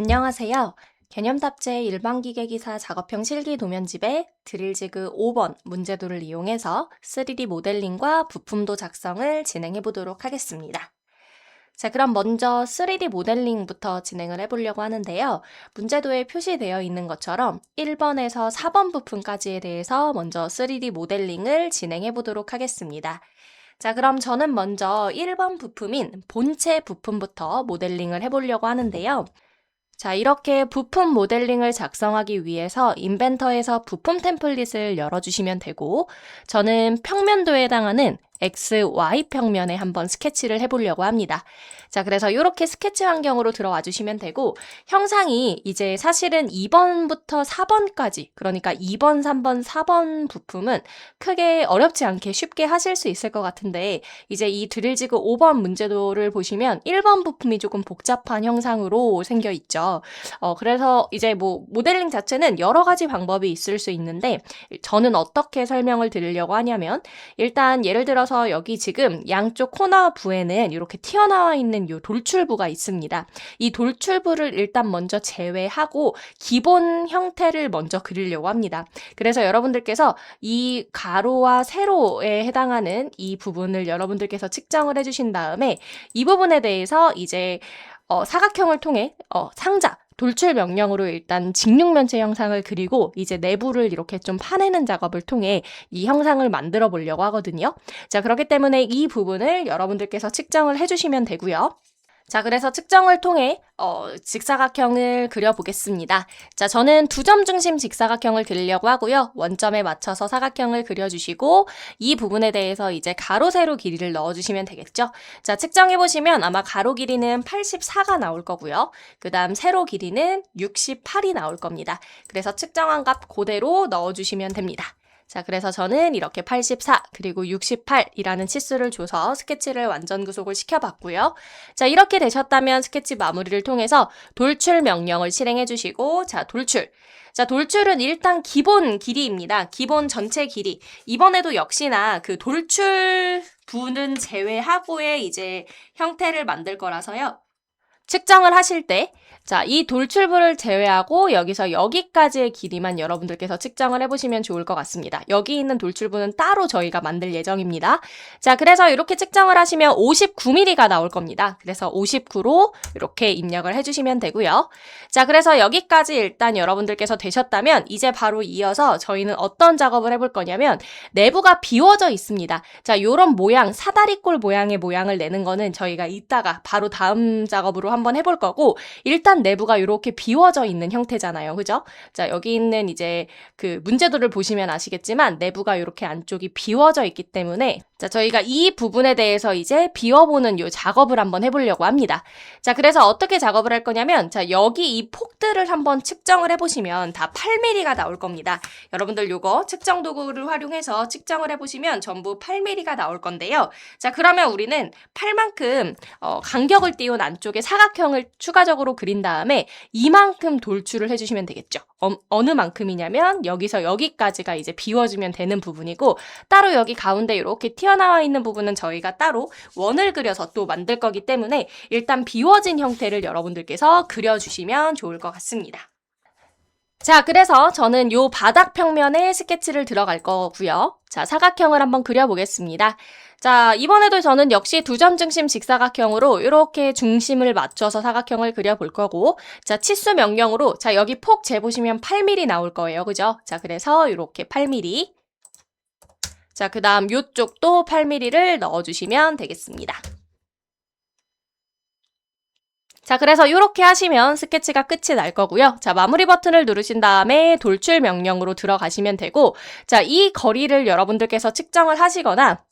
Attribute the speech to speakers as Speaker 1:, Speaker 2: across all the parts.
Speaker 1: 안녕하세요. 개념탑재 일반기계기사 작업형 실기 도면집에 드릴지그 5번 문제도를 이용해서 3D 모델링과 부품도 작성을 진행해 보도록 하겠습니다. 자, 그럼 먼저 3D 모델링부터 진행을 해보려고 하는데요. 문제도에 표시되어 있는 것처럼 1번에서 4번 부품까지에 대해서 먼저 3D 모델링을 진행해 보도록 하겠습니다. 자, 그럼 저는 먼저 1번 부품인 본체 부품부터 모델링을 해보려고 하는데요. 자, 이렇게 부품 모델링을 작성하기 위해서 인벤터에서 부품 템플릿을 열어주시면 되고, 저는 평면도에 해당하는 X, Y 평면에 한번 스케치를 해보려고 합니다. 자, 그래서 이렇게 스케치 환경으로 들어와 주시면 되고, 형상이 이제 사실은 2번부터 4번까지, 그러니까 2번, 3번, 4번 부품은 크게 어렵지 않게 쉽게 하실 수 있을 것 같은데, 이제 이 드릴지그 5번 문제도를 보시면 1번 부품이 조금 복잡한 형상으로 생겨 있죠. 그래서 이제 뭐 모델링 자체는 여러 가지 방법이 있을 수 있는데, 저는 어떻게 설명을 드리려고 하냐면, 일단 예를 들어서 여기 지금 양쪽 코너 부에는 이렇게 튀어나와 있는 이 돌출부가 있습니다. 이 돌출부를 일단 먼저 제외하고 기본 형태를 먼저 그리려고 합니다. 그래서 여러분들께서 이 가로와 세로에 해당하는 이 부분을 여러분들께서 측정을 해주신 다음에 이 부분에 대해서 이제 사각형을 통해 상자, 돌출 명령으로 일단 직육면체 형상을 그리고 이제 내부를 이렇게 좀 파내는 작업을 통해 이 형상을 만들어 보려고 하거든요. 자, 그렇기 때문에 이 부분을 여러분들께서 측정을 해주시면 되고요. 자, 그래서 측정을 통해 직사각형을 그려보겠습니다. 자, 저는 2점 중심 직사각형을 그리려고 하고요. 원점에 맞춰서 사각형을 그려주시고 이 부분에 대해서 이제 가로, 세로 길이를 넣어주시면 되겠죠. 자, 측정해보시면 아마 가로 길이는 84가 나올 거고요. 그 다음 세로 길이는 68이 나올 겁니다. 그래서 측정한 값 그대로 넣어주시면 됩니다. 자, 그래서 저는 이렇게 84 그리고 68이라는 치수를 줘서 스케치를 완전 구속을 시켜봤고요. 자, 이렇게 되셨다면 스케치 마무리를 통해서 돌출 명령을 실행해 주시고, 자, 돌출. 자, 돌출은 일단 기본 길이입니다. 기본 전체 길이. 이번에도 역시나 그 돌출 부는 제외하고의 이제 형태를 만들 거라서요. 측정을 하실 때, 자, 이 돌출부를 제외하고 여기서 여기까지의 길이만 여러분들께서 측정을 해보시면 좋을 것 같습니다. 여기 있는 돌출부는 따로 저희가 만들 예정입니다. 자, 그래서 이렇게 측정을 하시면 59mm가 나올 겁니다. 그래서 59로 이렇게 입력을 해주시면 되고요. 자, 그래서 여기까지 일단 여러분들께서 되셨다면 이제 바로 이어서 저희는 어떤 작업을 해볼 거냐면 내부가 비워져 있습니다. 자, 요런 모양, 사다리꼴 모양의 모양을 내는 거는 저희가 이따가 바로 다음 작업으로 한번 해볼 거고, 일단 내부가 이렇게 비워져 있는 형태잖아요. 그죠? 자, 여기 있는 이제 그 문제도를 보시면 아시겠지만 내부가 이렇게 안쪽이 비워져 있기 때문에 자, 저희가 이 부분에 대해서 이제 비워보는 요 작업을 한번 해보려고 합니다. 자, 그래서 어떻게 작업을 할 거냐면 자, 여기 이 폭들을 한번 측정을 해보시면 다 8mm가 나올 겁니다. 여러분들 요거 측정 도구를 활용해서 측정을 해보시면 전부 8mm가 나올 건데요. 자, 그러면 우리는 8만큼 간격을 띄운 안쪽에 사각형을 추가적으로 그린 다음에 이만큼 돌출을 해주시면 되겠죠. 어느 만큼이냐면 여기서 여기까지가 이제 비워주면 되는 부분이고, 따로 여기 가운데 이렇게 튀어나와 있는 부분은 저희가 따로 원을 그려서 또 만들 거기 때문에 일단 비워진 형태를 여러분들께서 그려주시면 좋을 것 같습니다. 자, 그래서 저는 요 바닥 평면에 스케치를 들어갈 거고요. 자, 사각형을 한번 그려보겠습니다. 자, 이번에도 저는 역시 2점 중심 직사각형으로 이렇게 중심을 맞춰서 사각형을 그려볼 거고, 자, 치수 명령으로, 자, 여기 폭 재보시면 8mm 나올 거예요. 그죠? 자, 그래서 이렇게 8mm. 자, 그 다음 요쪽도 8mm를 넣어주시면 되겠습니다. 자, 그래서 이렇게 하시면 스케치가 끝이 날 거고요. 자, 마무리 버튼을 누르신 다음에 돌출 명령으로 들어가시면 되고, 자, 이 거리를 여러분들께서 측정을 하시거나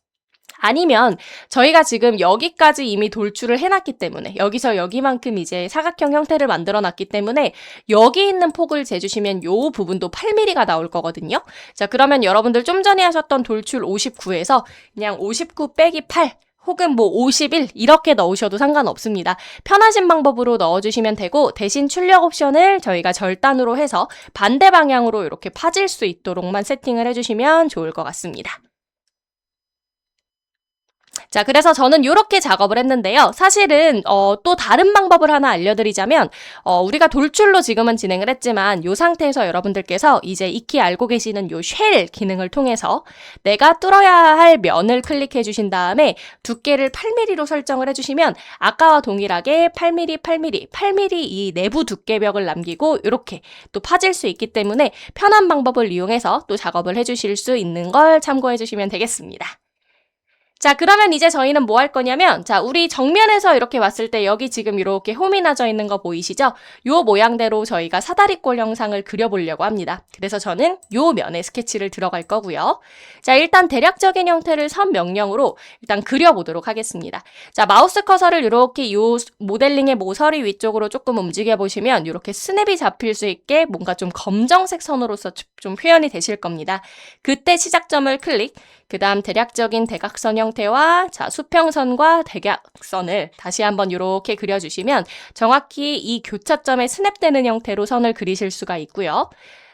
Speaker 1: 아니면 저희가 지금 여기까지 이미 돌출을 해놨기 때문에 여기서 여기만큼 이제 사각형 형태를 만들어 놨기 때문에 여기 있는 폭을 재주시면 요 부분도 8mm가 나올 거거든요. 자, 그러면 여러분들 좀 전에 하셨던 돌출 59에서 그냥 59 빼기 8 혹은 뭐 51 이렇게 넣으셔도 상관없습니다. 편하신 방법으로 넣어주시면 되고, 대신 출력 옵션을 저희가 절단으로 해서 반대 방향으로 이렇게 파질 수 있도록만 세팅을 해주시면 좋을 것 같습니다. 자, 그래서 저는 이렇게 작업을 했는데요. 사실은 또 다른 방법을 하나 알려드리자면 우리가 돌출로 지금은 진행을 했지만 이 상태에서 여러분들께서 이제 익히 알고 계시는 요 쉘 기능을 통해서 내가 뚫어야 할 면을 클릭해 주신 다음에 두께를 8mm로 설정을 해주시면 아까와 동일하게 8mm, 8mm, 8mm 이 내부 두께벽을 남기고 이렇게 또 파질 수 있기 때문에 편한 방법을 이용해서 또 작업을 해주실 수 있는 걸 참고해 주시면 되겠습니다. 자, 그러면 이제 저희는 뭐 할 거냐면, 자, 우리 정면에서 이렇게 봤을 때 여기 지금 이렇게 홈이 나져 있는 거 보이시죠? 요 모양대로 저희가 사다리꼴 형상을 그려보려고 합니다. 그래서 저는 요 면에 스케치를 들어갈 거고요. 자, 일단 대략적인 형태를 선 명령으로 일단 그려보도록 하겠습니다. 자, 마우스 커서를 이렇게 요 모델링의 모서리 위쪽으로 조금 움직여보시면 이렇게 스냅이 잡힐 수 있게 뭔가 좀 검정색 선으로서 좀 표현이 되실 겁니다. 그때 시작점을 클릭, 그 다음 대략적인 대각선 형태와 자 수평선과 대각선을 다시 한번 이렇게 그려주시면 정확히 이 교차점에 스냅되는 형태로 선을 그리실 수가 있고요.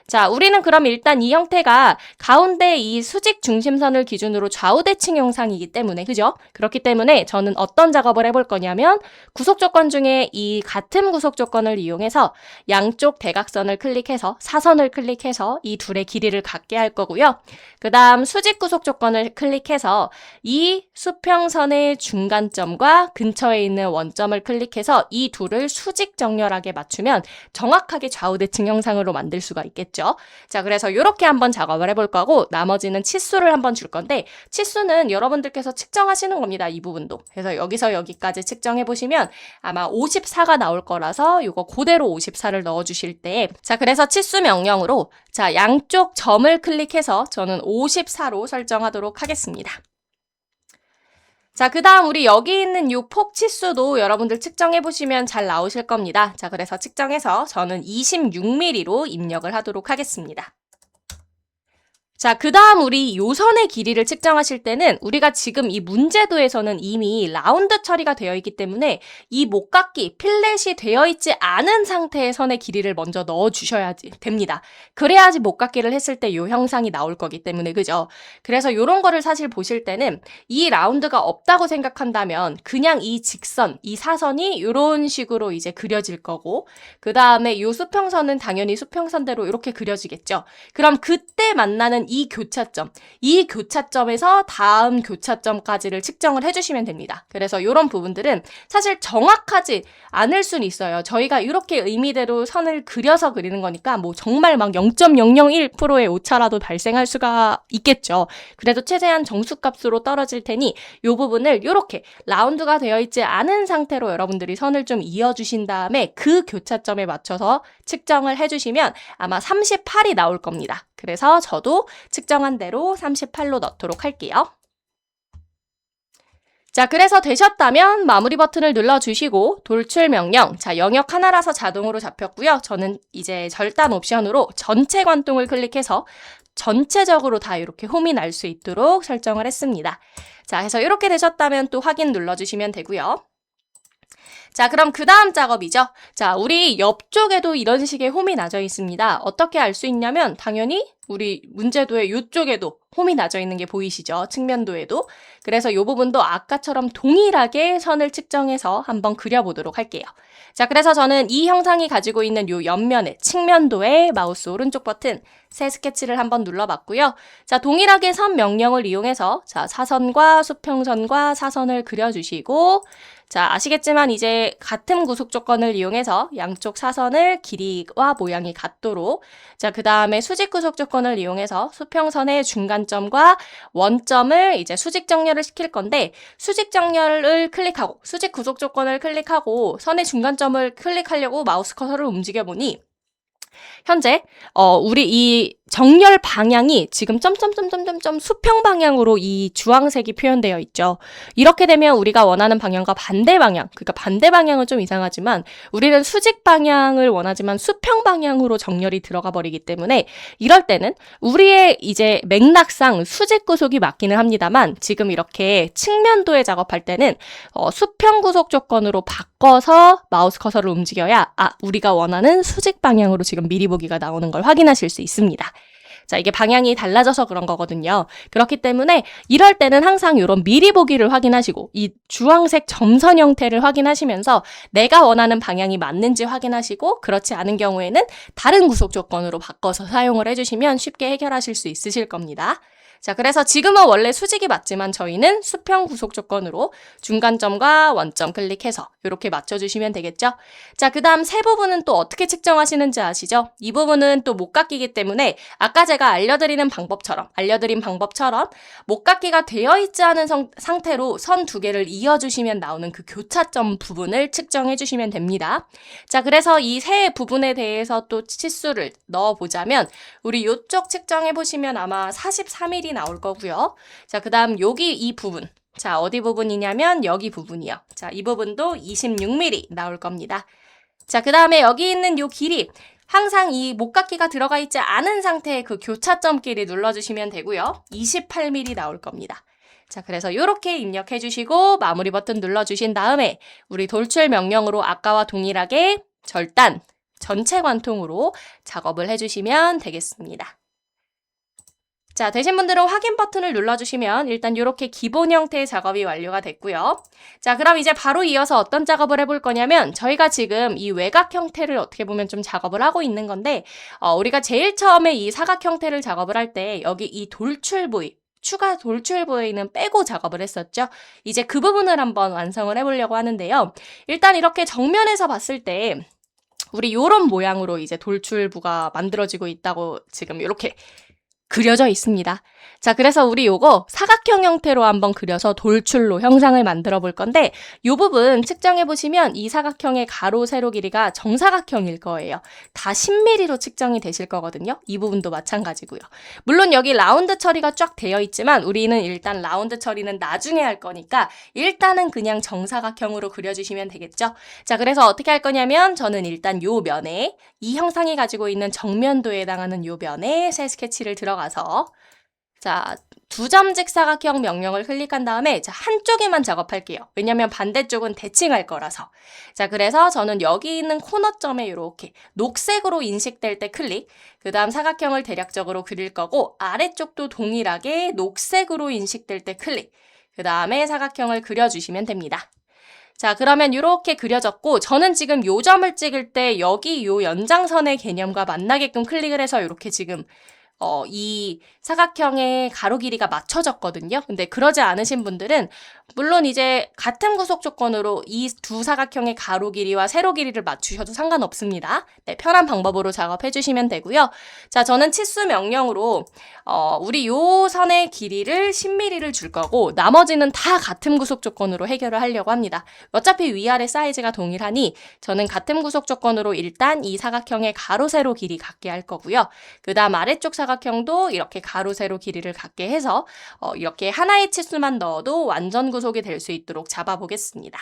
Speaker 1: 자, 우리는 그럼 일단 이 형태가 가운데 이 수직 중심선을 기준으로 좌우 대칭 형상이기 때문에, 그죠? 그렇기 때문에 저는 어떤 작업을 해볼 거냐면 구속 조건 중에 이 같은 구속 조건을 이용해서 양쪽 대각선을 클릭해서 사선을 클릭해서 이 둘의 길이를 같게 할 거고요. 그 다음 수직 구속 조건을 클릭해서 이 수평선의 중간점과 근처에 있는 원점을 클릭해서 이 둘을 수직 정렬하게 맞추면 정확하게 좌우 대칭 형상으로 만들 수가 있겠죠. 자, 그래서 이렇게 한번 작업을 해볼 거고 나머지는 치수를 한번 줄 건데 치수는 여러분들께서 측정하시는 겁니다. 이 부분도. 그래서 여기서 여기까지 측정해 보시면 아마 54가 나올 거라서 이거 그대로 54를 넣어주실 때 자, 그래서 치수 명령으로 자, 양쪽 점을 클릭해서 저는 54로 설정하도록 하겠습니다. 자, 그 다음 우리 여기 있는 이 폭 치수도 여러분들 측정해보시면 잘 나오실 겁니다. 자, 그래서 측정해서 저는 26mm로 입력을 하도록 하겠습니다. 자, 그 다음 우리 요선의 길이를 측정하실 때는 우리가 지금 이 문제도에서는 이미 라운드 처리가 되어 있기 때문에 이 목깎이, 필렛이 되어 있지 않은 상태의 선의 길이를 먼저 넣어주셔야지 됩니다. 그래야지 목깎이를 했을 때 이 형상이 나올 거기 때문에, 그죠? 그래서 이런 거를 사실 보실 때는 이 라운드가 없다고 생각한다면 그냥 이 직선, 이 사선이 이런 식으로 이제 그려질 거고 그 다음에 이 수평선은 당연히 수평선대로 이렇게 그려지겠죠. 그럼 그때 만나는 이 교차점에서 다음 교차점까지를 측정을 해주시면 됩니다. 그래서 이런 부분들은 사실 정확하지 않을 수는 있어요. 저희가 이렇게 의미대로 선을 그려서 그리는 거니까 뭐 정말 막 0.001%의 오차라도 발생할 수가 있겠죠. 그래도 최대한 정수값으로 떨어질 테니 이 부분을 이렇게 라운드가 되어 있지 않은 상태로 여러분들이 선을 좀 이어주신 다음에 그 교차점에 맞춰서 측정을 해주시면 아마 38이 나올 겁니다. 그래서 저도 측정한 대로 38로 넣도록 할게요. 자, 그래서 되셨다면 마무리 버튼을 눌러주시고 돌출 명령, 자, 영역 하나라서 자동으로 잡혔고요. 저는 이제 절단 옵션으로 전체 관통을 클릭해서 전체적으로 다 이렇게 홈이 날 수 있도록 설정을 했습니다. 자, 그래서 이렇게 되셨다면 또 확인 눌러주시면 되고요. 자, 그럼 그 다음 작업이죠. 자, 우리 옆쪽에도 이런 식의 홈이 나져 있습니다. 어떻게 알 수 있냐면 당연히 우리 문제도의 이쪽에도 홈이 나져 있는 게 보이시죠? 측면도에도. 그래서 이 부분도 아까처럼 동일하게 선을 측정해서 한번 그려보도록 할게요. 자, 그래서 저는 이 형상이 가지고 있는 이 옆면에 측면도에 마우스 오른쪽 버튼 새 스케치를 한번 눌러봤고요. 자, 동일하게 선 명령을 이용해서 자, 사선과 수평선과 사선을 그려주시고 자, 아시겠지만 이제 같은 구속 조건을 이용해서 양쪽 사선을 길이와 모양이 같도록 자, 그 다음에 수직 구속 조건을 이용해서 수평선의 중간점과 원점을 이제 수직 정렬을 시킬 건데 수직 정렬을 클릭하고 수직 구속 조건을 클릭하고 선의 중간점을 클릭하려고 마우스 커서를 움직여 보니 현재 우리 이 정렬 방향이 지금 점점점점점점 수평 방향으로 이 주황색이 표현되어 있죠. 이렇게 되면 우리가 원하는 방향과 반대 방향, 그러니까 반대 방향은 좀 이상하지만 우리는 수직 방향을 원하지만 수평 방향으로 정렬이 들어가 버리기 때문에 이럴 때는 우리의 이제 맥락상 수직 구속이 맞기는 합니다만 지금 이렇게 측면도에 작업할 때는 수평 구속 조건으로 바꿔서 마우스 커서를 움직여야 우리가 원하는 수직 방향으로 지금 미리 보기가 나오는 걸 확인하실 수 있습니다. 자, 이게 방향이 달라져서 그런 거거든요. 그렇기 때문에 이럴 때는 항상 이런 미리 보기를 확인하시고 이 주황색 점선 형태를 확인하시면서 내가 원하는 방향이 맞는지 확인하시고 그렇지 않은 경우에는 다른 구속 조건으로 바꿔서 사용을 해주시면 쉽게 해결하실 수 있으실 겁니다. 자, 그래서 지금은 원래 수직이 맞지만 저희는 수평 구속 조건으로 중간점과 원점 클릭해서 이렇게 맞춰주시면 되겠죠? 자, 그 다음 세 부분은 또 어떻게 측정하시는지 아시죠? 이 부분은 또 목깎이기 때문에 아까 제가 알려드린 방법처럼 목깎이가 되어 있지 않은 상태로 선 두 개를 이어주시면 나오는 그 교차점 부분을 측정해 주시면 됩니다. 자, 그래서 이 세 부분에 대해서 또 치수를 넣어보자면 우리 이쪽 측정해 보시면 아마 43mm 나올 거고요. 자, 그 다음 여기 이 부분. 자, 어디 부분이냐면 여기 부분이요. 자, 이 부분도 26mm 나올 겁니다. 자, 그 다음에 여기 있는 요 길이 항상 이 목깎이가 들어가 있지 않은 상태의 그 교차점끼리 눌러주시면 되고요. 28mm 나올 겁니다. 자, 그래서 이렇게 입력해 주시고 마무리 버튼 눌러주신 다음에 우리 돌출 명령으로 아까와 동일하게 절단, 전체 관통으로 작업을 해주시면 되겠습니다. 자, 되신 분들은 확인 버튼을 눌러주시면 일단 이렇게 기본 형태의 작업이 완료가 됐고요. 자, 그럼 이제 바로 이어서 어떤 작업을 해볼 거냐면 저희가 지금 이 외곽 형태를 어떻게 보면 좀 작업을 하고 있는 건데 우리가 제일 처음에 이 사각 형태를 작업을 할 때 여기 이 돌출 부위, 추가 돌출 부위는 빼고 작업을 했었죠. 이제 그 부분을 한번 완성을 해보려고 하는데요. 일단 이렇게 정면에서 봤을 때 우리 요런 모양으로 이제 돌출부가 만들어지고 있다고 지금 이렇게 그려져 있습니다. 자, 그래서 우리 요거 사각형 형태로 한번 그려서 돌출로 형상을 만들어 볼 건데 요 부분 측정해 보시면 이 사각형의 가로 세로 길이가 정사각형일 거예요. 다 10mm로 측정이 되실 거거든요. 이 부분도 마찬가지고요. 물론 여기 라운드 처리가 쫙 되어 있지만 우리는 일단 라운드 처리는 나중에 할 거니까 일단은 그냥 정사각형으로 그려주시면 되겠죠. 자, 그래서 어떻게 할 거냐면 저는 일단 요 면에 이 형상이 가지고 있는 정면도에 해당하는 요 면에 새 스케치를 들어가서 자, 두 점직 사각형 명령을 클릭한 다음에 자, 한쪽에만 작업할게요. 왜냐면 반대쪽은 대칭할 거라서. 자, 그래서 저는 여기 있는 코너점에 이렇게 녹색으로 인식될 때 클릭, 그 다음 사각형을 대략적으로 그릴 거고 아래쪽도 동일하게 녹색으로 인식될 때 클릭, 그 다음에 사각형을 그려주시면 됩니다. 자, 그러면 이렇게 그려졌고 저는 지금 요 점을 찍을 때 여기 요 연장선의 개념과 만나게끔 클릭을 해서 이렇게 지금 이 사각형의 가로 길이가 맞춰졌거든요. 근데 그러지 않으신 분들은 물론 이제 같은 구속 조건으로 이 두 사각형의 가로 길이와 세로 길이를 맞추셔도 상관없습니다. 네, 편한 방법으로 작업해 주시면 되고요. 자, 저는 치수 명령으로 우리 요 선의 길이를 10mm를 줄 거고 나머지는 다 같은 구속 조건으로 해결을 하려고 합니다. 어차피 위아래 사이즈가 동일하니 저는 같은 구속 조건으로 일단 이 사각형의 가로 세로 길이 같게 할 거고요. 그 다음 아래쪽 사각형도 이렇게 가로 세로 길이를 같게 해서 이렇게 하나의 치수만 넣어도 완전 구속이 될 수 있도록 잡아보겠습니다.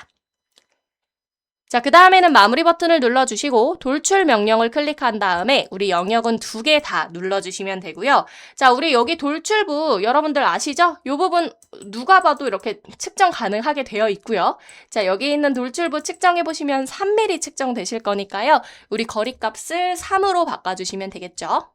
Speaker 1: 자, 그 다음에는 마무리 버튼을 눌러주시고 돌출 명령을 클릭한 다음에 우리 영역은 두 개 다 눌러주시면 되고요. 자, 우리 여기 돌출부 여러분들 아시죠? 이 부분 누가 봐도 이렇게 측정 가능하게 되어 있고요. 자, 여기 있는 돌출부 측정해보시면 3mm 측정되실 거니까요. 우리 거리값을 3으로 바꿔주시면 되겠죠.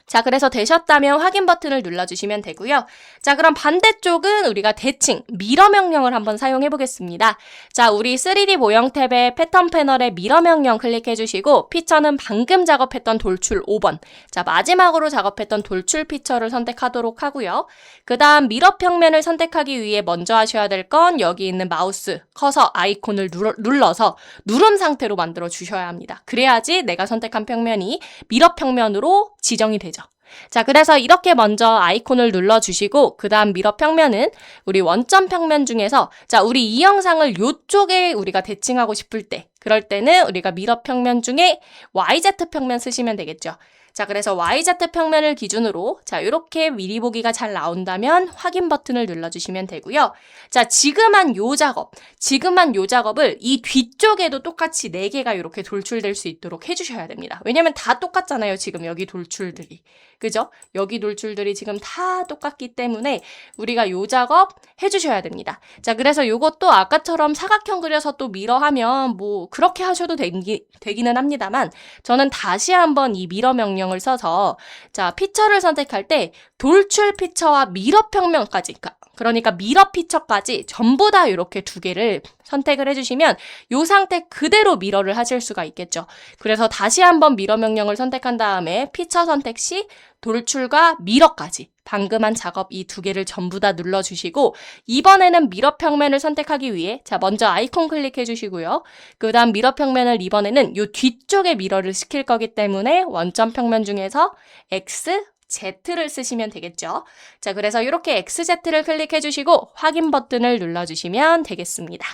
Speaker 1: 자, 그래서 되셨다면 확인 버튼을 눌러주시면 되고요. 자, 그럼 반대쪽은 우리가 대칭, 미러 명령을 한번 사용해 보겠습니다. 자, 우리 3D 모형 탭의 패턴 패널에 미러 명령 클릭해 주시고 피처는 방금 작업했던 돌출 5번. 자, 마지막으로 작업했던 돌출 피처를 선택하도록 하고요. 그 다음 미러 평면을 선택하기 위해 먼저 하셔야 될 건 여기 있는 마우스, 커서 아이콘을 눌러서 누름 상태로 만들어 주셔야 합니다. 그래야지 내가 선택한 평면이 미러 평면으로 지정이 되죠. 자, 그래서 이렇게 먼저 아이콘을 눌러주시고 그 다음 미러 평면은 우리 원점 평면 중에서 자, 우리 이 영상을 요쪽에 우리가 대칭하고 싶을 때 그럴 때는 우리가 미러 평면 중에 YZ 평면 쓰시면 되겠죠. 자, 그래서 YZ평면을 기준으로 자, 이렇게 미리 보기가 잘 나온다면 확인 버튼을 눌러주시면 되고요. 자, 지금 한 요 작업을 이 뒤쪽에도 똑같이 4개가 이렇게 돌출될 수 있도록 해주셔야 됩니다. 왜냐면 다 똑같잖아요. 지금 여기 돌출들이. 그죠? 여기 돌출들이 지금 다 똑같기 때문에 우리가 요 작업 해주셔야 됩니다. 자, 그래서 요것도 아까처럼 사각형 그려서 또 미러 하면 뭐 그렇게 하셔도 되기는 합니다만 저는 다시 한번 이 미러 명령을 써서 자, 피처를 선택할 때 돌출 피처와 미러 평면까지 그러니까 미러 피처까지 전부 다 이렇게 2개를 선택을 해주시면 이 상태 그대로 미러를 하실 수가 있겠죠. 그래서 다시 한번 미러 명령을 선택한 다음에 피처 선택 시 돌출과 미러까지 방금 한 작업 이 2개를 전부 다 눌러주시고 이번에는 미러 평면을 선택하기 위해 자, 먼저 아이콘 클릭해 주시고요. 그 다음 미러 평면을 이번에는 이 뒤쪽에 미러를 시킬 거기 때문에 원점 평면 중에서 X, Z를 쓰시면 되겠죠. 자, 그래서 이렇게 XZ를 클릭해 주시고 확인 버튼을 눌러주시면 되겠습니다.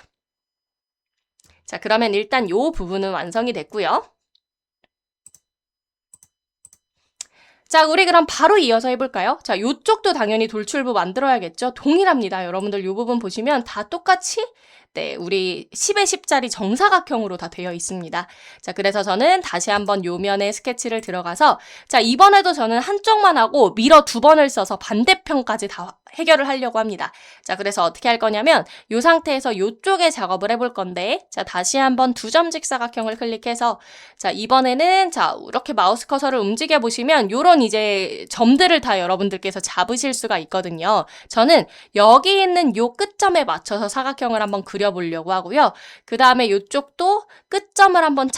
Speaker 1: 자, 그러면 일단 이 부분은 완성이 됐고요. 자, 우리 그럼 바로 이어서 해볼까요? 자, 요쪽도 당연히 돌출부 만들어야겠죠? 동일합니다. 여러분들 요 부분 보시면 다 똑같이 네, 우리 10에 10짜리 정사각형으로 다 되어 있습니다. 자, 그래서 저는 다시 한번 요 면에 스케치를 들어가서 자, 이번에도 저는 한쪽만 하고 미러 2번을 써서 반대편까지 다 해결을 하려고 합니다. 자, 그래서 어떻게 할 거냐면 요 상태에서 요쪽에 작업을 해볼 건데 자, 다시 한번 2점 직사각형을 클릭해서 자, 이번에는 자, 이렇게 마우스 커서를 움직여 보시면 요런 이제 점들을 다 여러분들께서 잡으실 수가 있거든요. 저는 여기 있는 요 끝점에 맞춰서 사각형을 한번 그려보려고 하고요. 그 다음에 요쪽도 끝점을 한번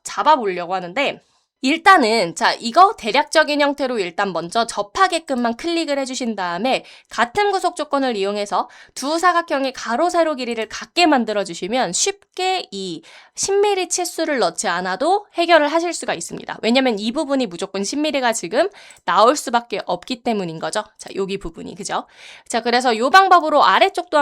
Speaker 1: 잡아보려고 하는데 일단은 자, 이거 대략적인 형태로 일단 먼저 접하게끔만 클릭을 해주신 다음에 같은 구속 조건을 이용해서 두 사각형의 가로 세로 길이를 같게 만들어주시면 쉽게 이 10mm 치수를 넣지 않아도 해결을 하실 수가 있습니다. 왜냐면 이 부분이 무조건 10mm가 지금 나올 수밖에 없기 때문인 거죠. 자, 여기 부분이 그죠? 자, 그래서 이 방법으로 아래쪽도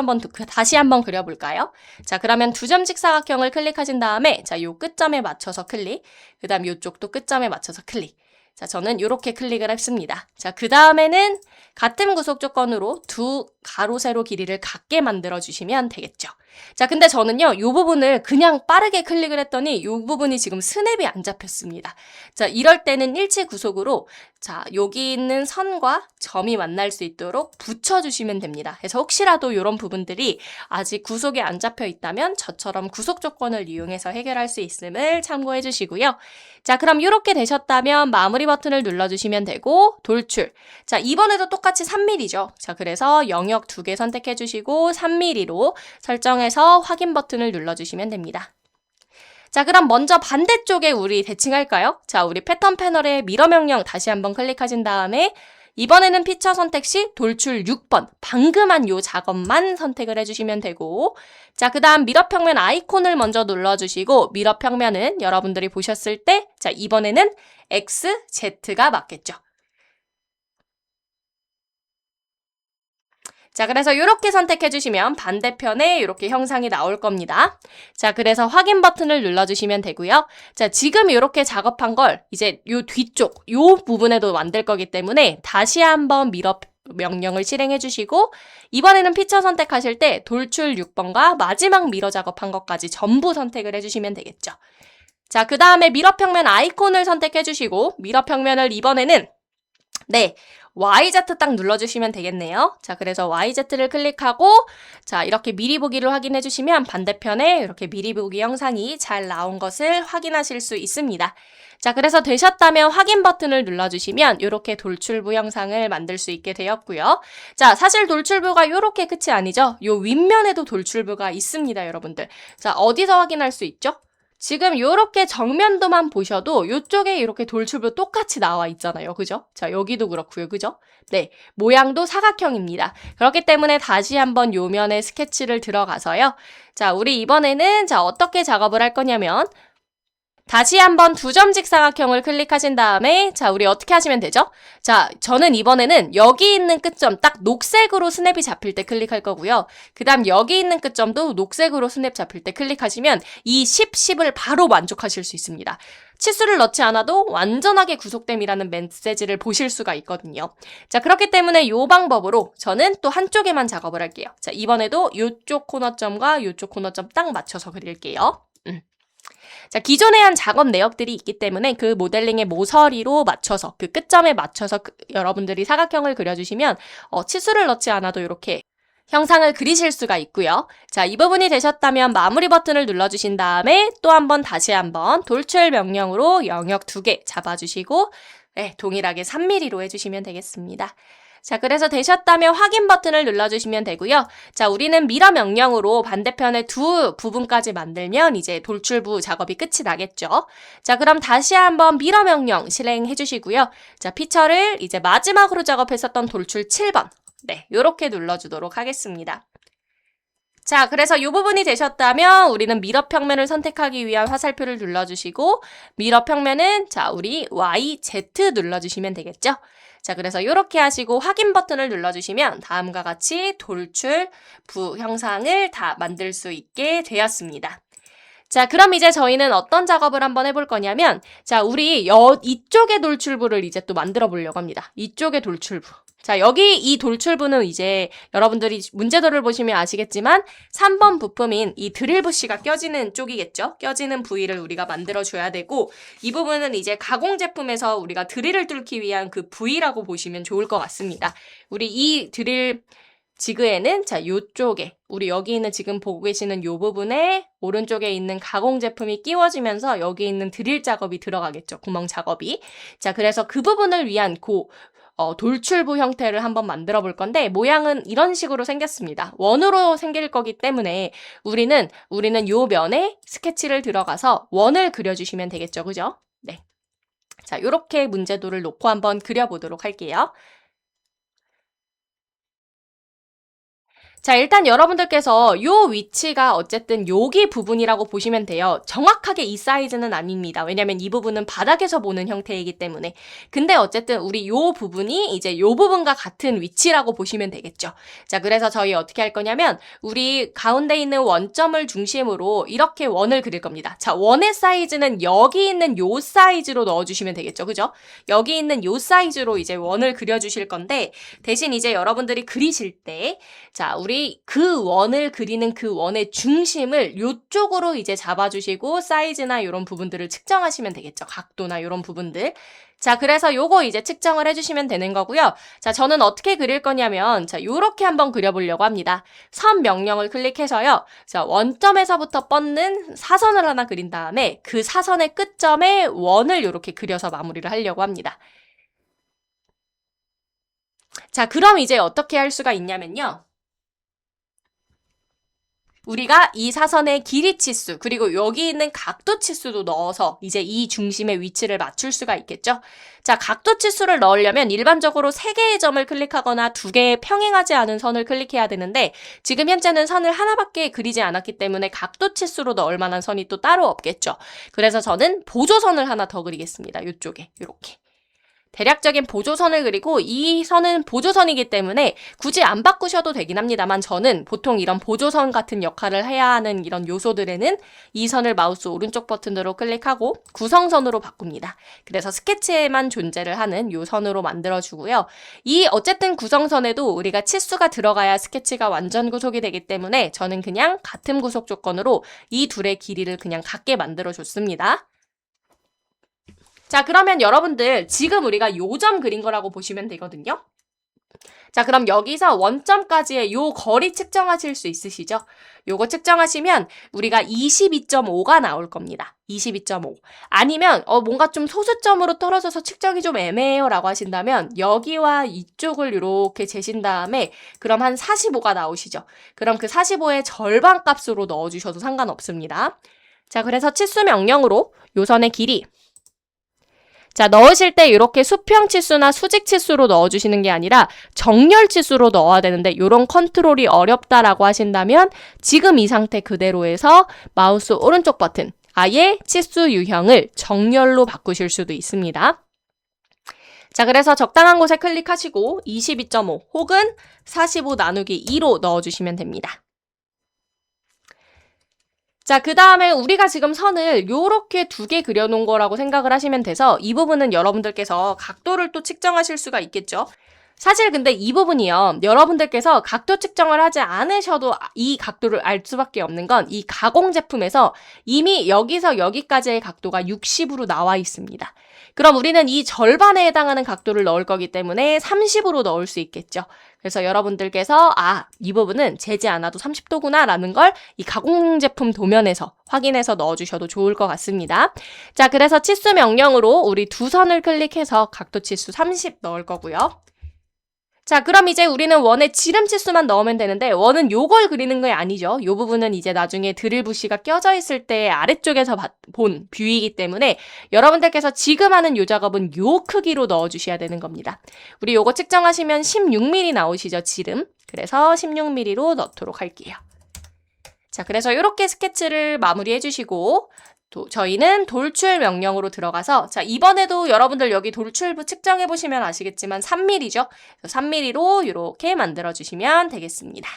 Speaker 1: 다시 한번 그려볼까요? 자, 그러면 2점 직사각형을 클릭하신 다음에 자, 요 끝점에 맞춰서 클릭, 그 다음 요쪽도 끝점에 맞춰서 클릭. 자, 저는 이렇게 클릭을 했습니다. 자, 그 다음에는 같은 구속 조건으로 두 가로 세로 길이를 같게 만들어 주시면 되겠죠. 자, 근데 저는요, 이 부분을 그냥 빠르게 클릭을 했더니 이 부분이 지금 스냅이 안 잡혔습니다. 자, 이럴 때는 일치 구속으로 자, 여기 있는 선과 점이 만날 수 있도록 붙여주시면 됩니다. 그래서 혹시라도 이런 부분들이 아직 구속이 안 잡혀 있다면 저처럼 구속 조건을 이용해서 해결할 수 있음을 참고해 주시고요. 자, 그럼 이렇게 되셨다면 마무리 버튼을 눌러주시면 되고 돌출. 자, 이번에도 똑같이 3mm죠. 자, 그래서 영역 2개 선택해 주시고 3mm로 설정해서 확인 버튼을 눌러주시면 됩니다. 자, 그럼 먼저 반대쪽에 우리 대칭할까요? 자, 우리 패턴 패널에 미러 명령 다시 한번 클릭하신 다음에 이번에는 피처 선택 시 돌출 6번 방금 한 요 작업만 선택을 해주시면 되고 자, 그 다음 미러 평면 아이콘을 먼저 눌러주시고 미러 평면은 여러분들이 보셨을 때 자, 이번에는 X, Z가 맞겠죠. 자, 그래서 이렇게 선택해 주시면 반대편에 이렇게 형상이 나올 겁니다. 자, 그래서 확인 버튼을 눌러주시면 되고요. 자, 지금 이렇게 작업한 걸 이제 요 뒤쪽, 요 부분에도 만들 거기 때문에 다시 한번 미러 명령을 실행해 주시고 이번에는 피처 선택하실 때 돌출 6번과 마지막 미러 작업한 것까지 전부 선택을 해주시면 되겠죠. 자, 그 다음에 미러 평면 아이콘을 선택해 주시고 미러 평면을 이번에는 네, YZ 딱 눌러주시면 되겠네요. 자, 그래서 YZ를 클릭하고 자, 이렇게 미리 보기를 확인해 주시면 반대편에 이렇게 미리 보기 영상이 잘 나온 것을 확인하실 수 있습니다. 자, 그래서 되셨다면 확인 버튼을 눌러주시면 이렇게 돌출부 영상을 만들 수 있게 되었고요. 자, 사실 돌출부가 이렇게 끝이 아니죠. 요 윗면에도 돌출부가 있습니다, 여러분들. 자, 어디서 확인할 수 있죠? 지금 이렇게 정면도만 보셔도 이쪽에 이렇게 돌출부 똑같이 나와 있잖아요. 그죠? 자, 여기도 그렇고요. 그죠? 네, 모양도 사각형입니다. 그렇기 때문에 다시 한번 요 면에 스케치를 들어가서요. 자, 우리 이번에는 자, 어떻게 작업을 할 거냐면 다시 한번 2점직 사각형을 클릭하신 다음에 자, 우리 어떻게 하시면 되죠? 자, 저는 이번에는 여기 있는 끝점 딱 녹색으로 스냅이 잡힐 때 클릭할 거고요. 그 다음 여기 있는 끝점도 녹색으로 스냅 잡힐 때 클릭하시면 이 10, 10을 바로 만족하실 수 있습니다. 치수를 넣지 않아도 완전하게 구속됨이라는 메시지를 보실 수가 있거든요. 자, 그렇기 때문에 이 방법으로 저는 또 한쪽에만 작업을 할게요. 자, 이번에도 이쪽 코너점과 이쪽 코너점 딱 맞춰서 그릴게요. 자, 기존에 한 작업 내역들이 있기 때문에 그 모델링의 모서리로 맞춰서 그 끝점에 맞춰서 여러분들이 사각형을 그려주시면 치수를 넣지 않아도 이렇게 형상을 그리실 수가 있고요. 자, 이 부분이 되셨다면 마무리 버튼을 눌러주신 다음에 또 한번 다시 한번 돌출 명령으로 영역 2개 잡아주시고 네, 동일하게 3mm로 해주시면 되겠습니다. 자, 그래서 되셨다면 확인 버튼을 눌러주시면 되고요. 자, 우리는 미러 명령으로 반대편의 두 부분까지 만들면 이제 돌출부 작업이 끝이 나겠죠. 자, 그럼 다시 한번 미러 명령 실행해 주시고요. 자, 피처를 이제 마지막으로 작업했었던 돌출 7번. 네, 요렇게 눌러주도록 하겠습니다. 자, 그래서 이 부분이 되셨다면 우리는 미러 평면을 선택하기 위한 화살표를 눌러주시고 미러 평면은 자, 우리 YZ 눌러주시면 되겠죠. 자, 그래서 이렇게 하시고 확인 버튼을 눌러주시면 다음과 같이 돌출 부 형상을 다 만들 수 있게 되었습니다. 자, 그럼 이제 저희는 어떤 작업을 한번 해볼 거냐면 자, 우리 이쪽의 돌출부를 이제 또 만들어 보려고 합니다. 이쪽의 돌출부. 자, 여기 이 돌출부는 이제 여러분들이 문제도를 보시면 아시겠지만 3번 부품인 이 드릴 부시가 껴지는 쪽이겠죠? 껴지는 부위를 우리가 만들어줘야 되고 이 부분은 이제 가공 제품에서 우리가 드릴을 뚫기 위한 그 부위라고 보시면 좋을 것 같습니다. 우리 이 드릴 지그에는 자, 요쪽에 우리 여기 있는 지금 보고 계시는 요 부분에 오른쪽에 있는 가공 제품이 끼워지면서 여기 있는 드릴 작업이 들어가겠죠. 구멍 작업이. 자, 그래서 그 부분을 위한 돌출부 형태를 한번 만들어 볼 건데 모양은 이런 식으로 생겼습니다. 원으로 생길 거기 때문에 우리는 요 면에 스케치를 들어가서 원을 그려주시면 되겠죠. 그죠? 네. 자, 요렇게 문제도를 놓고 한번 그려보도록 할게요. 자, 일단 여러분들께서 요 위치가 어쨌든 여기 부분이라고 보시면 돼요. 정확하게 이 사이즈는 아닙니다. 왜냐면 이 부분은 바닥에서 보는 형태이기 때문에. 근데 어쨌든 우리 요 부분이 이제 요 부분과 같은 위치라고 보시면 되겠죠. 자, 그래서 저희 어떻게 할 거냐면 우리 가운데 있는 원점을 중심으로 이렇게 원을 그릴 겁니다. 자, 원의 사이즈는 여기 있는 요 사이즈로 넣어주시면 되겠죠. 그죠? 여기 있는 요 사이즈로 이제 원을 그려주실 건데 대신 이제 여러분들이 그리실 때 자, 우리 그 원을 그리는 그 원의 중심을 이쪽으로 이제 잡아주시고 사이즈나 이런 부분들을 측정하시면 되겠죠. 각도나 이런 부분들. 자, 그래서 요거 이제 측정을 해주시면 되는 거고요. 자, 저는 어떻게 그릴 거냐면 자, 요렇게 한번 그려보려고 합니다. 선 명령을 클릭해서요. 자, 원점에서부터 뻗는 사선을 하나 그린 다음에 그 사선의 끝점에 원을 요렇게 그려서 마무리를 하려고 합니다. 자, 그럼 이제 어떻게 할 수가 있냐면요. 우리가 이 사선의 길이 치수 그리고 여기 있는 각도 치수도 넣어서 이제 이 중심의 위치를 맞출 수가 있겠죠. 자, 각도 치수를 넣으려면 일반적으로 3개의 점을 클릭하거나 2개의 평행하지 않은 선을 클릭해야 되는데 지금 현재는 선을 하나밖에 그리지 않았기 때문에 각도 치수로 넣을 만한 선이 또 따로 없겠죠. 그래서 저는 보조선을 하나 더 그리겠습니다. 이쪽에 이렇게. 대략적인 보조선을 그리고 이 선은 보조선이기 때문에 굳이 안 바꾸셔도 되긴 합니다만 저는 보통 이런 보조선 같은 역할을 해야 하는 이런 요소들에는 이 선을 마우스 오른쪽 버튼으로 클릭하고 구성선으로 바꿉니다. 그래서 스케치에만 존재를 하는 요 선으로 만들어주고요. 이 어쨌든 구성선에도 우리가 치수가 들어가야 스케치가 완전 구속이 되기 때문에 저는 그냥 같은 구속 조건으로 이 둘의 길이를 그냥 같게 만들어줬습니다. 자, 그러면 여러분들 지금 우리가 요 점 그린 거라고 보시면 되거든요. 자, 그럼 여기서 원점까지의 요 거리 측정하실 수 있으시죠? 요거 측정하시면 우리가 22.5가 나올 겁니다. 22.5. 아니면 뭔가 좀 소수점으로 떨어져서 측정이 좀 애매해요 라고 하신다면 여기와 이쪽을 이렇게 재신 다음에 그럼 한 45가 나오시죠? 그럼 그 45의 절반 값으로 넣어주셔도 상관없습니다. 자, 그래서 치수 명령으로 요 선의 길이 자, 넣으실 때 이렇게 수평 치수나 수직 치수로 넣어주시는 게 아니라 정렬 치수로 넣어야 되는데 이런 컨트롤이 어렵다라고 하신다면 지금 이 상태 그대로 해서 마우스 오른쪽 버튼 아예 치수 유형을 정렬로 바꾸실 수도 있습니다. 자, 그래서 적당한 곳에 클릭하시고 22.5 혹은 45 나누기 2로 넣어주시면 됩니다. 자, 그 다음에 우리가 지금 선을 요렇게 2개 그려놓은 거라고 생각을 하시면 돼서 이 부분은 여러분들께서 각도를 또 측정하실 수가 있겠죠. 사실 근데 이 부분이요, 여러분들께서 각도 측정을 하지 않으셔도 이 각도를 알 수밖에 없는 건 이 가공 제품에서 이미 여기서 여기까지의 각도가 60으로 나와 있습니다. 그럼 우리는 이 절반에 해당하는 각도를 넣을 거기 때문에 30으로 넣을 수 있겠죠. 그래서 여러분들께서 이 부분은 재지 않아도 30도구나 라는 걸 이 가공 제품 도면에서 확인해서 넣어주셔도 좋을 것 같습니다. 자, 그래서 치수 명령으로 우리 두 선을 클릭해서 각도 치수 30 넣을 거고요. 자, 그럼 이제 우리는 원의 지름 치수만 넣으면 되는데 원은 요걸 그리는 게 아니죠. 요 부분은 이제 나중에 드릴 부시가 껴져 있을 때 아래쪽에서 본 뷰이기 때문에 여러분들께서 지금 하는 요 작업은 요 크기로 넣어주셔야 되는 겁니다. 우리 요거 측정하시면 16mm 나오시죠, 지름. 그래서 16mm로 넣도록 할게요. 자, 그래서 이렇게 스케치를 마무리해 주시고 저희는 돌출 명령으로 들어가서 자, 이번에도 여러분들 여기 돌출부 측정해 보시면 아시겠지만 3mm죠. 3mm로 이렇게 만들어 주시면 되겠습니다.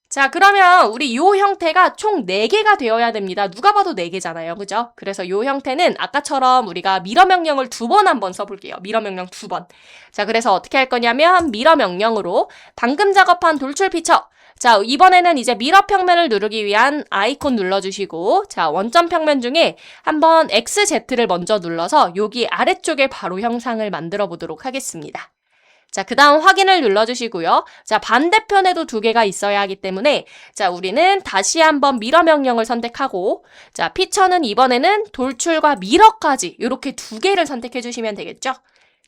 Speaker 1: 자, 그러면 우리 요 형태가 총 4개가 되어야 됩니다. 누가 봐도 4개잖아요. 그죠? 그래서 요 형태는 아까처럼 우리가 미러 명령을 2번 한번 써볼게요. 미러 명령 2번. 자, 그래서 어떻게 할 거냐면 미러 명령으로 방금 작업한 돌출 피처. 자, 이번에는 이제 미러 평면을 누르기 위한 아이콘 눌러주시고 자, 원점 평면 중에 한번 XZ를 먼저 눌러서 여기 아래쪽에 바로 형상을 만들어 보도록 하겠습니다. 자, 그 다음 확인을 눌러주시고요. 자, 반대편에도 2개가 있어야 하기 때문에 자, 우리는 다시 한번 미러 명령을 선택하고 자, 피처는 이번에는 돌출과 미러까지 이렇게 2개를 선택해 주시면 되겠죠?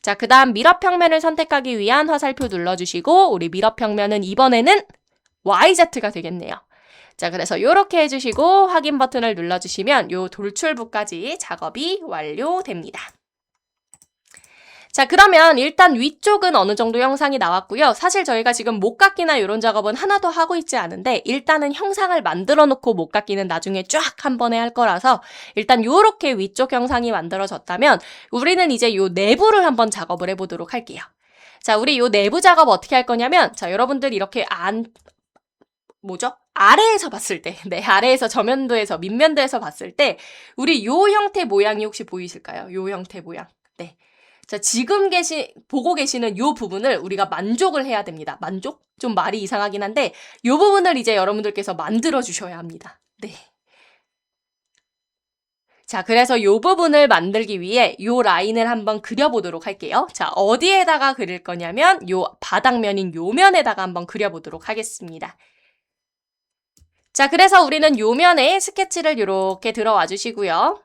Speaker 1: 자, 그 다음 미러 평면을 선택하기 위한 화살표 눌러주시고 우리 미러 평면은 이번에는 YZ가 되겠네요. 자, 그래서 이렇게 해주시고 확인 버튼을 눌러주시면 요 돌출부까지 작업이 완료됩니다. 자, 그러면 일단 위쪽은 어느 정도 형상이 나왔고요. 사실 저희가 지금 목깎이나 이런 작업은 하나도 하고 있지 않은데 일단은 형상을 만들어 놓고 목깎이는 나중에 쫙 한 번에 할 거라서 일단 요렇게 위쪽 형상이 만들어졌다면 우리는 이제 요 내부를 한번 작업을 해보도록 할게요. 자, 우리 요 내부 작업 어떻게 할 거냐면 자, 여러분들 이렇게 아래에서 봤을 때, 네, 아래에서 저면도에서 밑면도에서 봤을 때 우리 요 형태 모양이 혹시 보이실까요? 요 형태 모양. 네. 자, 지금 보고 계시는 요 부분을 우리가 만족을 해야 됩니다. 만족? 좀 말이 이상하긴 한데 요 부분을 이제 여러분들께서 만들어 주셔야 합니다. 네. 자, 그래서 요 부분을 만들기 위해 요 라인을 한번 그려보도록 할게요. 자, 어디에다가 그릴 거냐면 요 바닥면인 요 면에다가 한번 그려보도록 하겠습니다. 자, 그래서 우리는 요 면에 스케치를 이렇게 들어와 주시고요.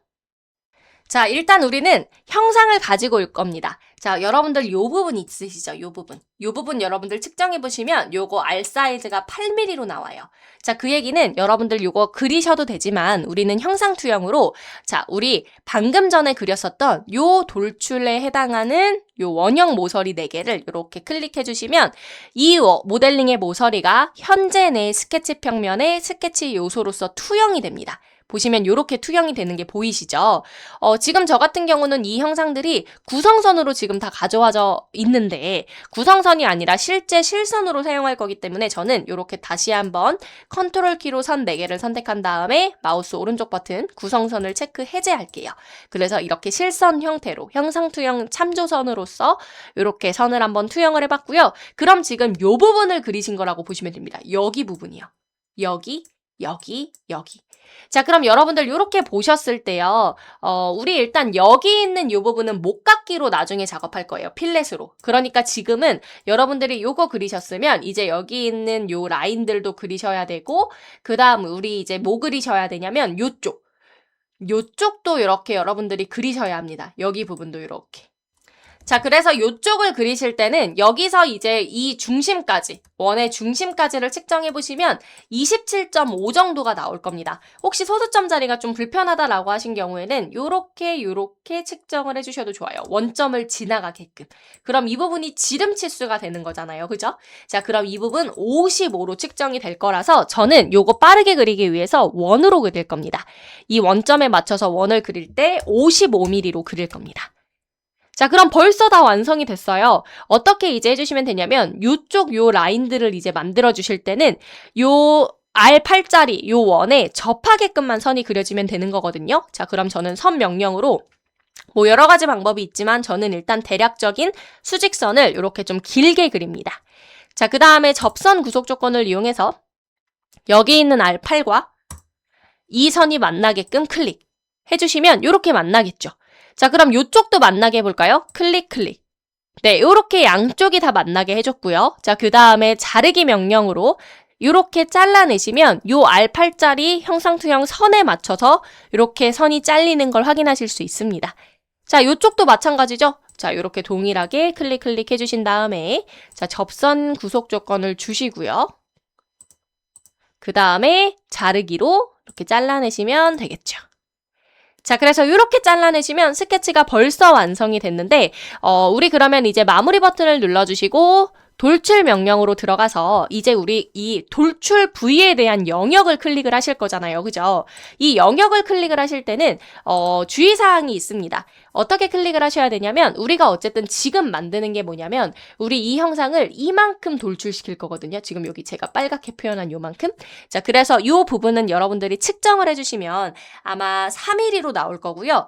Speaker 1: 자, 일단 우리는 형상을 가지고 올 겁니다. 자, 여러분들 요 부분 있으시죠? 요 부분. 요 부분 여러분들 측정해 보시면 요거 R 사이즈가 8mm로 나와요. 자, 그 얘기는 여러분들 요거 그리셔도 되지만 우리는 형상 투영으로 자, 우리 방금 전에 그렸었던 요 돌출에 해당하는 요 원형 모서리 4개를 이렇게 클릭해 주시면 이 모델링의 모서리가 현재 내 스케치 평면의 스케치 요소로서 투영이 됩니다. 보시면 이렇게 투영이 되는 게 보이시죠? 지금 저 같은 경우는 이 형상들이 구성선으로 지금 다 가져와져 있는데 구성선이 아니라 실제 실선으로 사용할 거기 때문에 저는 이렇게 다시 한번 컨트롤 키로 선 4개를 선택한 다음에 마우스 오른쪽 버튼 구성선을 체크 해제할게요. 그래서 이렇게 실선 형태로 형상 투영 참조선으로서 이렇게 선을 한번 투영을 해봤고요. 그럼 지금 이 부분을 그리신 거라고 보시면 됩니다. 여기 부분이요. 여기, 여기, 여기. 자, 그럼 여러분들 이렇게 보셨을 때요. 우리 일단 여기 있는 이 부분은 목깎이로 나중에 작업할 거예요. 필렛으로. 그러니까 지금은 여러분들이 요거 그리셨으면 이제 여기 있는 요 라인들도 그리셔야 되고 그 다음 우리 이제 뭐 그리셔야 되냐면 요쪽도 이렇게 여러분들이 그리셔야 합니다. 여기 부분도 이렇게. 자, 그래서 요쪽을 그리실 때는 여기서 이제 이 중심까지, 원의 중심까지를 측정해 보시면 27.5 정도가 나올 겁니다. 혹시 소수점 자리가 좀 불편하다라고 하신 경우에는 요렇게 측정을 해주셔도 좋아요. 원점을 지나가게끔. 그럼 이 부분이 지름 치수가 되는 거잖아요. 그죠? 자, 그럼 이 부분 55로 측정이 될 거라서 저는 요거 빠르게 그리기 위해서 원으로 그릴 겁니다. 이 원점에 맞춰서 원을 그릴 때 55mm로 그릴 겁니다. 자, 그럼 벌써 다 완성이 됐어요. 어떻게 이제 해주시면 되냐면 요쪽 요 라인들을 이제 만들어 주실 때는 요 R8짜리 요 원에 접하게끔만 선이 그려지면 되는 거거든요. 자, 그럼 저는 선 명령으로 뭐 여러 가지 방법이 있지만 저는 일단 대략적인 수직선을 이렇게 좀 길게 그립니다. 자, 그 다음에 접선 구속 조건을 이용해서 여기 있는 R8과 이 선이 만나게끔 클릭 해주시면 이렇게 만나겠죠. 자, 그럼 이쪽도 만나게 해볼까요? 클릭, 클릭. 네, 이렇게 양쪽이 다 만나게 해줬고요. 자, 그 다음에 자르기 명령으로 이렇게 잘라내시면 요 R8짜리 형상투영 선에 맞춰서 이렇게 선이 잘리는 걸 확인하실 수 있습니다. 자, 이쪽도 마찬가지죠? 자, 이렇게 동일하게 클릭, 클릭 해주신 다음에 자, 접선 구속 조건을 주시고요. 그 다음에 자르기로 이렇게 잘라내시면 되겠죠. 자, 그래서 이렇게 잘라내시면 스케치가 벌써 완성이 됐는데 우리 그러면 이제 마무리 버튼을 눌러주시고 돌출 명령으로 들어가서 이제 우리 이 돌출 부위에 대한 영역을 클릭을 하실 거잖아요. 그죠? 이 영역을 클릭을 하실 때는 주의사항이 있습니다. 어떻게 클릭을 하셔야 되냐면 우리가 어쨌든 지금 만드는 게 뭐냐면 우리 이 형상을 이만큼 돌출시킬 거거든요. 지금 여기 제가 빨갛게 표현한 요만큼. 자, 그래서 이 부분은 여러분들이 측정을 해주시면 아마 3mm로 나올 거고요.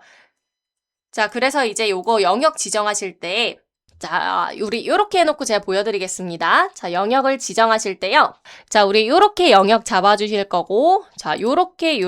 Speaker 1: 자, 그래서 이제 요거 영역 지정하실 때 자, 우리 요렇게 해놓고 제가 보여드리겠습니다. 자, 영역을 지정하실 때요. 자, 우리 요렇게 영역 잡아주실 거고 자, 요렇게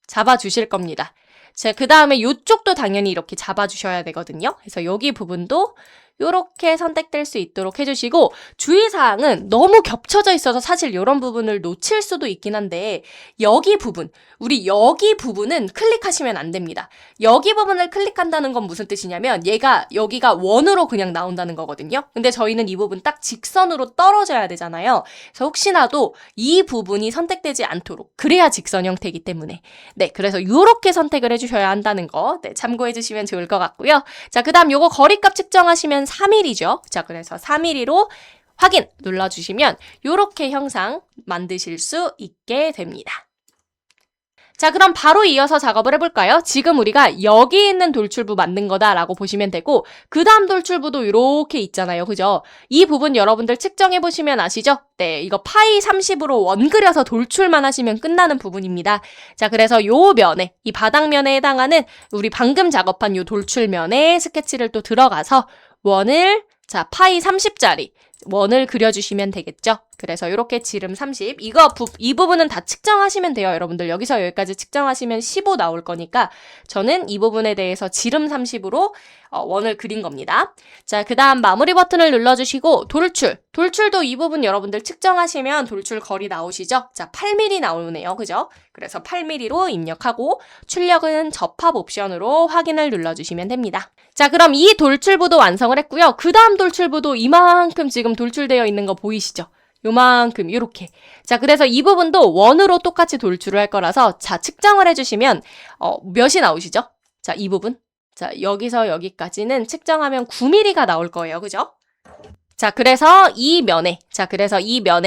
Speaker 1: 잡아주실 겁니다. 자, 그 다음에 요쪽도 당연히 이렇게 잡아주셔야 되거든요. 그래서 여기 부분도 요렇게 선택될 수 있도록 해주시고 주의사항은 너무 겹쳐져 있어서 사실 이런 부분을 놓칠 수도 있긴 한데 여기 부분, 우리 여기 부분은 클릭하시면 안 됩니다. 여기 부분을 클릭한다는 건 무슨 뜻이냐면 여기가 원으로 그냥 나온다는 거거든요. 근데 저희는 이 부분 딱 직선으로 떨어져야 되잖아요. 그래서 혹시나도 이 부분이 선택되지 않도록 그래야 직선 형태이기 때문에 네, 그래서 요렇게 선택을 해주셔야 한다는 거 네, 참고해 주시면 좋을 것 같고요. 자, 그 다음 요거 거리값 측정하시면 3mm죠. 자, 그래서 3mm로 확인 눌러주시면 요렇게 형상 만드실 수 있게 됩니다. 자, 그럼 바로 이어서 작업을 해볼까요? 지금 우리가 여기 있는 돌출부 만든 거다라고 보시면 되고 그 다음 돌출부도 이렇게 있잖아요. 그죠? 이 부분 여러분들 측정해보시면 아시죠? 네, 이거 파이 30으로 원 그려서 돌출만 하시면 끝나는 부분입니다. 자, 그래서 요 면에, 이 바닥면에 해당하는 우리 방금 작업한 요 돌출면에 스케치를 또 들어가서 원을 자, 파이 30짜리 원을 그려주시면 되겠죠. 그래서 이렇게 지름 30, 이 부분은 다 측정하시면 돼요. 여러분들 여기서 여기까지 측정하시면 15 나올 거니까 저는 이 부분에 대해서 지름 30으로 원을 그린 겁니다. 자, 그 다음 마무리 버튼을 눌러주시고 돌출도 이 부분 여러분들 측정하시면 돌출 거리 나오시죠? 자, 8mm 나오네요. 그죠? 그래서 8mm로 입력하고 출력은 접합 옵션으로 확인을 눌러주시면 됩니다. 자, 그럼 이 돌출부도 완성을 했고요. 그 다음 돌출부도 이만큼 지금 돌출되어 있는 거 보이시죠? 요만큼 요렇게. 자, 그래서 이 부분도 원으로 똑같이 돌출을 할 거라서 자, 측정을 해주시면 몇이 나오시죠? 자, 이 부분. 자, 여기서 여기까지는 측정하면 9mm가 나올 거예요. 그죠? 자, 그래서 이 면에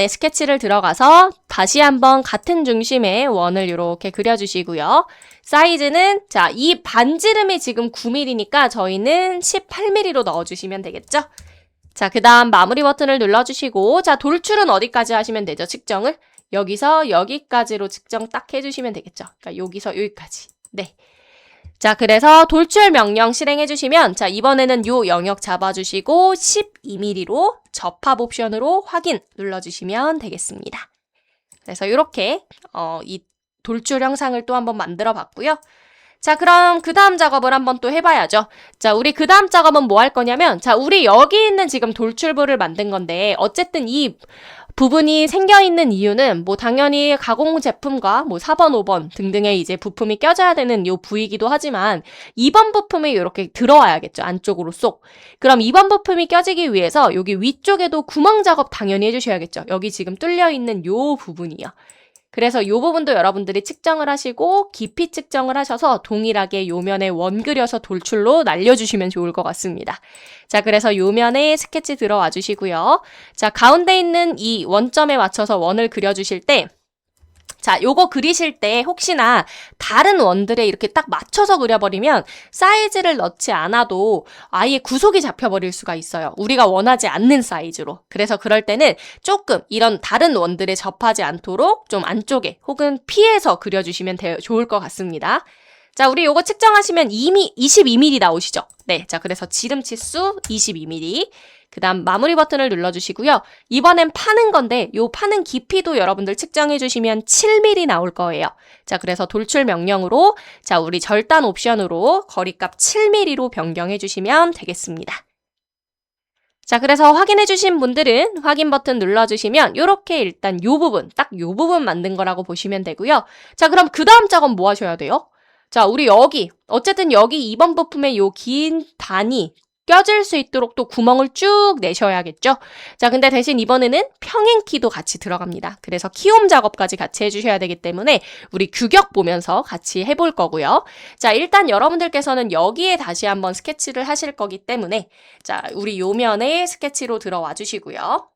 Speaker 1: 스케치를 들어가서 다시 한번 같은 중심의 원을 이렇게 그려주시고요. 사이즈는 자, 이 반지름이 지금 9mm니까 저희는 18mm로 넣어주시면 되겠죠? 자, 그 다음 마무리 버튼을 눌러주시고 자, 돌출은 어디까지 하시면 되죠? 측정을? 여기서 여기까지로 측정 딱 해주시면 되겠죠? 그러니까 여기서 여기까지. 네. 자, 그래서 돌출 명령 실행해주시면 자, 이번에는 요 영역 잡아주시고 12mm로 접합 옵션으로 확인 눌러주시면 되겠습니다. 그래서 이렇게 이 돌출 형상을 또 한번 만들어 봤고요. 자, 그럼 그 다음 작업을 한번 또 해봐야죠. 자, 우리 그 다음 작업은 뭐 할 거냐면, 자, 우리 여기 있는 지금 돌출부를 만든 건데, 어쨌든 이 부분이 생겨있는 이유는 뭐 당연히 가공 제품과 뭐 4번, 5번 등등의 이제 부품이 껴져야 되는 요 부위이기도 하지만 2번 부품이 이렇게 들어와야겠죠. 안쪽으로 쏙. 그럼 2번 부품이 껴지기 위해서 여기 위쪽에도 구멍 작업 당연히 해주셔야겠죠. 여기 지금 뚫려있는 요 부분이요. 그래서 이 부분도 여러분들이 측정을 하시고 깊이 측정을 하셔서 동일하게 요 면에 원 그려서 돌출로 날려주시면 좋을 것 같습니다. 자, 그래서 요 면에 스케치 들어와 주시고요. 자, 가운데 있는 이 원점에 맞춰서 원을 그려주실 때 자, 요거 그리실 때 혹시나 다른 원들에 이렇게 딱 맞춰서 그려버리면 사이즈를 넣지 않아도 아예 구속이 잡혀버릴 수가 있어요. 우리가 원하지 않는 사이즈로. 그래서 그럴 때는 조금 이런 다른 원들에 접하지 않도록 좀 안쪽에 혹은 피해서 그려주시면 좋을 것 같습니다. 자, 우리 요거 측정하시면 22mm 나오시죠? 네, 자, 그래서 지름 치수 22mm. 그 다음 마무리 버튼을 눌러주시고요. 이번엔 파는 건데 요 파는 깊이도 여러분들 측정해 주시면 7mm 나올 거예요. 자, 그래서 돌출 명령으로 자, 우리 절단 옵션으로 거리값 7mm로 변경해 주시면 되겠습니다. 자, 그래서 확인해 주신 분들은 확인 버튼 눌러주시면 요렇게 일단 요 부분, 딱 요 부분 만든 거라고 보시면 되고요. 자, 그럼 그 다음 작업 뭐 하셔야 돼요? 자, 우리 여기 어쨌든 여기 2번 부품의 요 긴 단이 껴질 수 있도록 또 구멍을 쭉 내셔야겠죠? 자, 근데 대신 이번에는 평행키도 같이 들어갑니다. 그래서 키홈 작업까지 같이 해주셔야 되기 때문에 우리 규격 보면서 같이 해볼 거고요. 자, 일단 여러분들께서는 여기에 다시 한번 스케치를 하실 거기 때문에 자, 우리 요면에 스케치로 들어와 주시고요.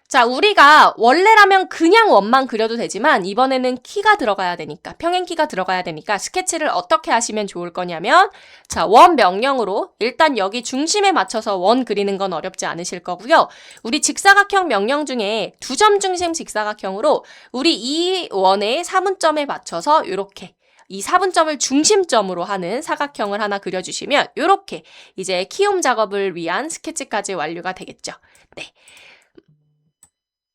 Speaker 1: 자, 우리가 원래라면 그냥 원만 그려도 되지만 이번에는 키가 들어가야 되니까 평행키가 들어가야 되니까 스케치를 어떻게 하시면 좋을 거냐면 자, 원 명령으로 일단 여기 중심에 맞춰서 원 그리는 건 어렵지 않으실 거고요. 우리 직사각형 명령 중에 두 점 중심 직사각형으로 우리 이 원의 사분점에 맞춰서 이렇게 이 사분점을 중심점으로 하는 사각형을 하나 그려주시면 이렇게 이제 키홈 작업을 위한 스케치까지 완료가 되겠죠. 네.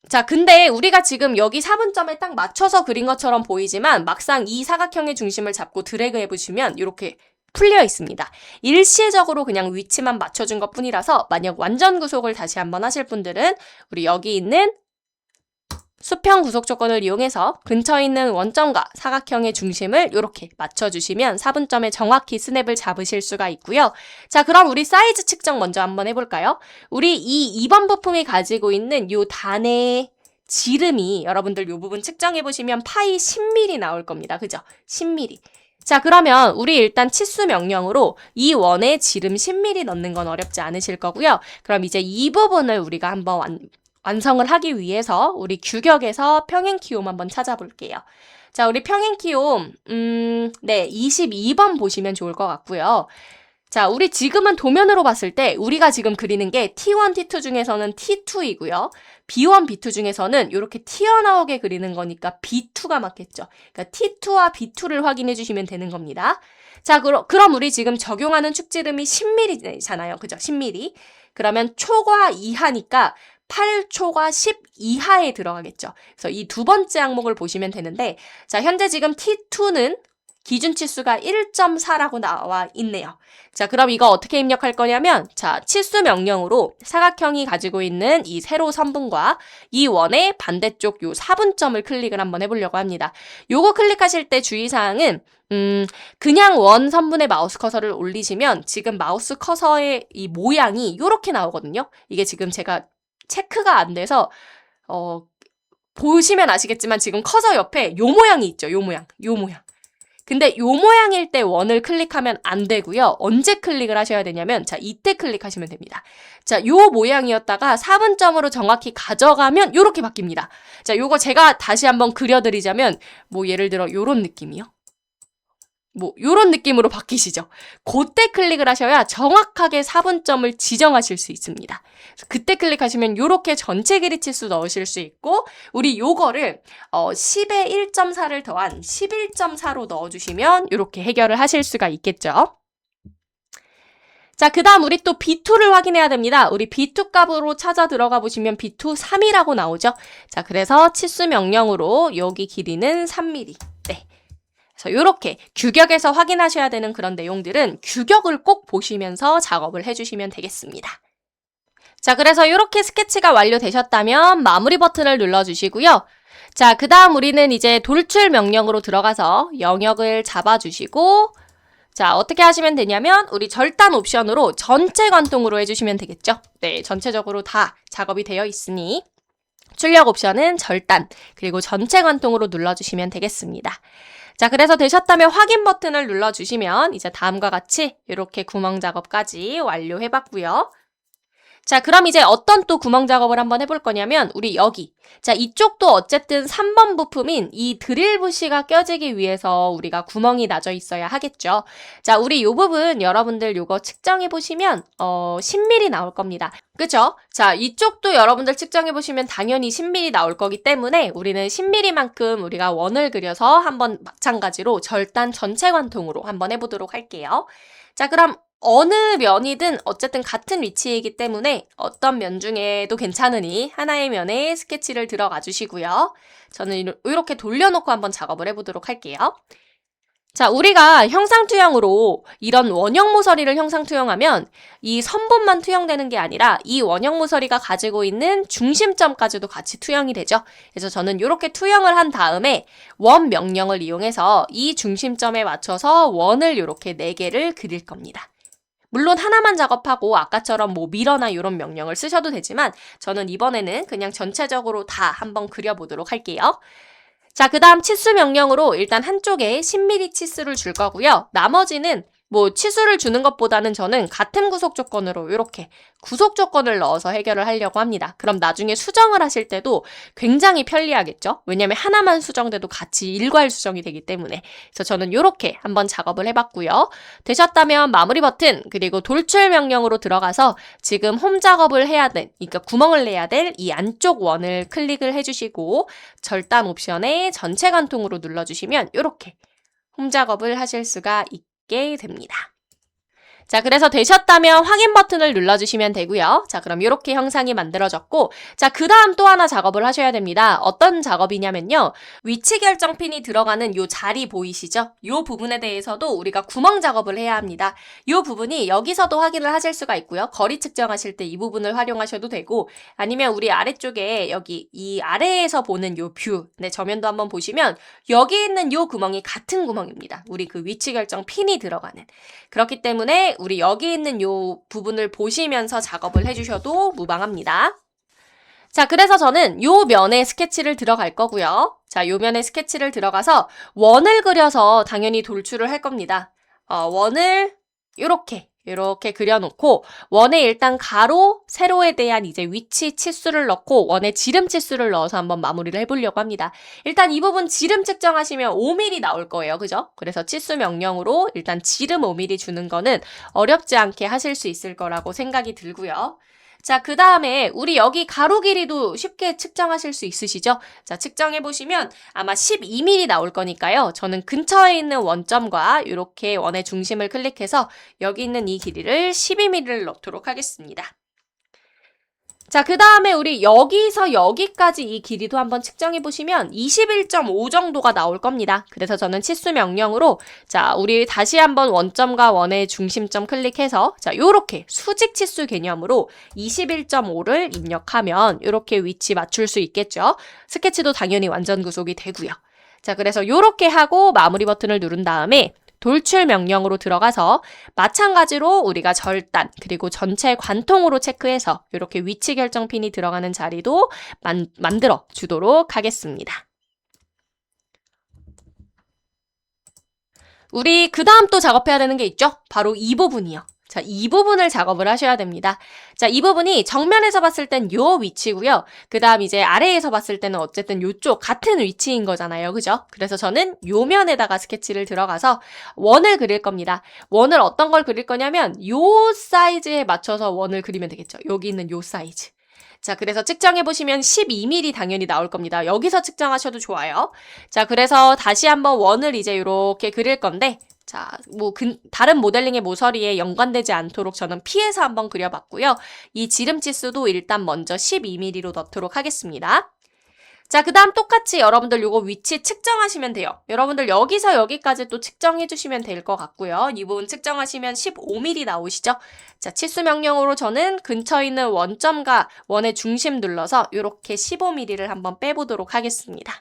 Speaker 1: 자, 근데 우리가 지금 여기 사분점에 딱 맞춰서 그린 것처럼 보이지만 막상 이 사각형의 중심을 잡고 드래그 해보시면 이렇게 풀려 있습니다. 일시적으로 그냥 위치만 맞춰준 것 뿐이라서 만약 완전 구속을 다시 한번 하실 분들은 우리 여기 있는 수평 구속 조건을 이용해서 근처에 있는 원점과 사각형의 중심을 이렇게 맞춰주시면 사분점에 정확히 스냅을 잡으실 수가 있고요. 자, 그럼 우리 사이즈 측정 먼저 한번 해볼까요? 우리 이 2번 부품이 가지고 있는 이 단의 지름이 여러분들 이 부분 측정해보시면 파이 10mm 나올 겁니다. 그죠? 10mm. 자, 그러면 우리 일단 치수 명령으로 이 원에 지름 10mm 넣는 건 어렵지 않으실 거고요. 그럼 이제 이 부분을 우리가 한번 완성을 하기 위해서 우리 규격에서 평행키홈 한번 찾아볼게요. 자, 우리 평행키홈, 네, 22번 보시면 좋을 것 같고요. 자, 우리 지금은 도면으로 봤을 때 우리가 지금 그리는 게 T1, T2 중에서는 T2이고요. B1, B2 중에서는 이렇게 튀어나오게 그리는 거니까 B2가 맞겠죠. 그러니까 T2와 B2를 확인해 주시면 되는 겁니다. 자, 그럼 우리 지금 적용하는 축지름이 10mm잖아요. 그죠? 10mm. 그러면 초과 이하니까 8초과 10 이하에 들어가겠죠. 그래서 이 두 번째 항목을 보시면 되는데 자, 현재 지금 T2는 기준 치수가 1.4라고 나와 있네요. 자, 그럼 이거 어떻게 입력할 거냐면 자, 치수 명령으로 사각형이 가지고 있는 이 세로 선분과 이 원의 반대쪽 요 사분점을 클릭을 한번 해보려고 합니다. 요거 클릭하실 때 주의사항은 그냥 원 선분의 마우스 커서를 올리시면 지금 마우스 커서의 이 모양이 이렇게 나오거든요. 이게 지금 제가 체크가 안 돼서 보시면 아시겠지만 지금 커서 옆에 요 모양이 있죠. 요 모양. 근데 요 모양일 때 원을 클릭하면 안 되고요. 언제 클릭을 하셔야 되냐면 자, 이때 클릭하시면 됩니다. 자, 요 모양이었다가 사분점으로 정확히 가져가면 요렇게 바뀝니다. 자, 요거 제가 다시 한번 그려드리자면 뭐 예를 들어 요런 느낌이요. 뭐 요런 느낌으로 바뀌시죠. 그때 클릭을 하셔야 정확하게 사분점을 지정하실 수 있습니다. 그때 클릭하시면 요렇게 전체 길이 치수 넣으실 수 있고 우리 요거를 10에 1.4를 더한 11.4로 넣어주시면 요렇게 해결을 하실 수가 있겠죠. 자, 그 다음 우리 또 B2를 확인해야 됩니다. 우리 B2 값으로 찾아 들어가 보시면 B2 3이라고 나오죠. 자, 그래서 치수 명령으로 여기 길이는 3mm. 네. 그래서 이렇게 규격에서 확인하셔야 되는 그런 내용들은 규격을 꼭 보시면서 작업을 해주시면 되겠습니다. 자, 그래서 이렇게 스케치가 완료되셨다면 마무리 버튼을 눌러주시고요. 자, 그 다음 우리는 이제 돌출 명령으로 들어가서 영역을 잡아주시고, 자, 어떻게 하시면 되냐면 우리 절단 옵션으로 전체 관통으로 해주시면 되겠죠. 네, 전체적으로 다 작업이 되어 있으니 출력 옵션은 절단, 그리고 전체 관통으로 눌러주시면 되겠습니다. 자, 그래서 되셨다면 확인 버튼을 눌러주시면 이제 다음과 같이 이렇게 구멍 작업까지 완료해봤고요. 자, 그럼 이제 어떤 또 구멍 작업을 한번 해볼 거냐면 우리 여기, 자, 이쪽도 어쨌든 3번 부품인 이 드릴 부시가 껴지기 위해서 우리가 구멍이 나져 있어야 하겠죠. 자, 우리 요 부분 여러분들 요거 측정해 보시면 10mm 나올 겁니다. 그쵸? 자, 이쪽도 여러분들 측정해 보시면 당연히 10mm 나올 거기 때문에 우리는 10mm만큼 우리가 원을 그려서 한번 마찬가지로 절단 전체 관통으로 한번 해보도록 할게요. 자, 그럼 어느 면이든 어쨌든 같은 위치이기 때문에 어떤 면 중에도 괜찮으니 하나의 면에 스케치를 들어가 주시고요. 저는 이렇게 돌려놓고 한번 작업을 해보도록 할게요. 자, 우리가 형상투영으로 이런 원형 모서리를 형상투영하면 이 선본만 투영되는 게 아니라 이 원형 모서리가 가지고 있는 중심점까지도 같이 투영이 되죠. 그래서 저는 이렇게 투영을 한 다음에 원 명령을 이용해서 이 중심점에 맞춰서 원을 이렇게 4개를 그릴 겁니다. 물론 하나만 작업하고 아까처럼 뭐 밀어나 이런 명령을 쓰셔도 되지만 저는 이번에는 그냥 전체적으로 다 한번 그려보도록 할게요. 자, 그 다음 치수 명령으로 일단 한쪽에 10mm 치수를 줄 거고요. 나머지는 뭐 치수를 주는 것보다는 저는 같은 구속 조건으로 이렇게 구속 조건을 넣어서 해결을 하려고 합니다. 그럼 나중에 수정을 하실 때도 굉장히 편리하겠죠? 왜냐면 하나만 수정돼도 같이 일괄 수정이 되기 때문에. 그래서 저는 이렇게 한번 작업을 해봤고요. 되셨다면 마무리 버튼 그리고 돌출 명령으로 들어가서 지금 홈 작업을 해야 될, 그러니까 구멍을 내야 될 이 안쪽 원을 클릭을 해주시고 절단 옵션에 전체 관통으로 눌러주시면 이렇게 홈 작업을 하실 수가 있게 됩니다. 자, 그래서 되셨다면 확인 버튼을 눌러주시면 되고요. 자, 그럼 이렇게 형상이 만들어졌고, 자, 그 다음 또 하나 작업을 하셔야 됩니다. 어떤 작업이냐면요. 위치 결정 핀이 들어가는 요 자리 보이시죠? 요 부분에 대해서도 우리가 구멍 작업을 해야 합니다. 요 부분이 여기서도 확인을 하실 수가 있고요. 거리 측정하실 때 이 부분을 활용하셔도 되고, 아니면 우리 아래쪽에 여기 이 아래에서 보는 요 뷰, 네, 저면도 한번 보시면 여기 있는 요 구멍이 같은 구멍입니다. 우리 그 위치 결정 핀이 들어가는. 그렇기 때문에 우리 여기 있는 요 부분을 보시면서 작업을 해주셔도 무방합니다. 자, 그래서 저는 요 면에 스케치를 들어갈 거고요. 자, 요 면에 스케치를 들어가서 원을 그려서 당연히 돌출을 할 겁니다. 원을 이렇게 그려놓고 원에 일단 가로, 세로에 대한 이제 위치 치수를 넣고 원에 지름 치수를 넣어서 한번 마무리를 해보려고 합니다. 일단 이 부분 지름 측정하시면 5mm 나올 거예요. 그죠? 그래서 치수 명령으로 일단 지름 5mm 주는 거는 어렵지 않게 하실 수 있을 거라고 생각이 들고요. 자, 그 다음에 우리 여기 가로 길이도 쉽게 측정하실 수 있으시죠? 자, 측정해보시면 아마 12mm 나올 거니까요. 저는 근처에 있는 원점과 이렇게 원의 중심을 클릭해서 여기 있는 이 길이를 12mm를 넣도록 하겠습니다. 자, 그 다음에 우리 여기서 여기까지 이 길이도 한번 측정해보시면 21.5 정도가 나올 겁니다. 그래서 저는 치수 명령으로 자, 우리 다시 한번 원점과 원의 중심점 클릭해서 자, 요렇게 수직 치수 개념으로 21.5를 입력하면 요렇게 위치 맞출 수 있겠죠. 스케치도 당연히 완전 구속이 되고요. 자, 그래서 요렇게 하고 마무리 버튼을 누른 다음에 돌출 명령으로 들어가서 마찬가지로 우리가 절단 그리고 전체 관통으로 체크해서 이렇게 위치 결정 핀이 들어가는 자리도 만들어 주도록 하겠습니다. 우리 그 다음 또 작업해야 되는 게 있죠? 바로 이 부분이요. 자, 이 부분을 작업을 하셔야 됩니다. 자, 이 부분이 정면에서 봤을 땐 요 위치고요. 그 다음 이제 아래에서 봤을 때는 어쨌든 요쪽 같은 위치인 거잖아요. 그죠? 그래서 저는 요 면에다가 스케치를 들어가서 원을 그릴 겁니다. 원을 어떤 걸 그릴 거냐면 요 사이즈에 맞춰서 원을 그리면 되겠죠. 여기 있는 요 사이즈. 자, 그래서 측정해보시면 12mm 당연히 나올 겁니다. 여기서 측정하셔도 좋아요. 자, 그래서 다시 한번 원을 이제 이렇게 그릴 건데 자, 다른 모델링의 모서리에 연관되지 않도록 저는 피해서 한번 그려봤고요. 이 지름 치수도 일단 먼저 12mm로 넣도록 하겠습니다. 자, 그 다음 똑같이 여러분들 요거 위치 측정하시면 돼요. 여러분들 여기서 여기까지 또 측정해 주시면 될 것 같고요. 이 부분 측정하시면 15mm 나오시죠? 자, 치수 명령으로 저는 근처에 있는 원점과 원의 중심 눌러서 이렇게 15mm를 한번 빼보도록 하겠습니다.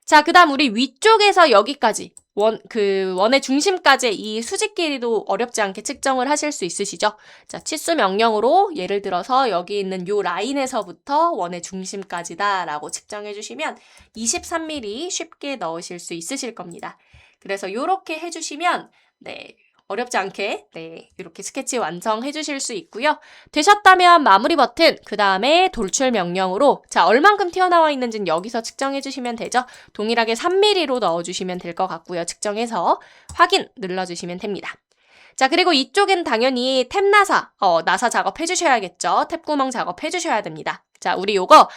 Speaker 1: 자, 그 다음 우리 위쪽에서 여기까지 원의 중심까지 이 수직 길이도 어렵지 않게 측정을 하실 수 있으시죠? 자, 치수 명령으로 예를 들어서 여기 있는 요 라인에서부터 원의 중심까지다 라고 측정해 주시면 23mm 쉽게 넣으실 수 있으실 겁니다. 그래서 요렇게 해주시면 네, 어렵지 않게 이렇게 스케치 완성해 주실 수 있고요. 되셨다면 마무리 버튼, 그 다음에 돌출 명령으로 자, 얼만큼 튀어나와 있는지는 여기서 측정해 주시면 되죠. 동일하게 3mm로 넣어주시면 될 것 같고요. 측정해서 확인 눌러주시면 됩니다. 자, 그리고 이쪽엔 당연히 탭 나사 작업해 주셔야겠죠. 탭 구멍 작업해 주셔야 됩니다. 자, 우리 요거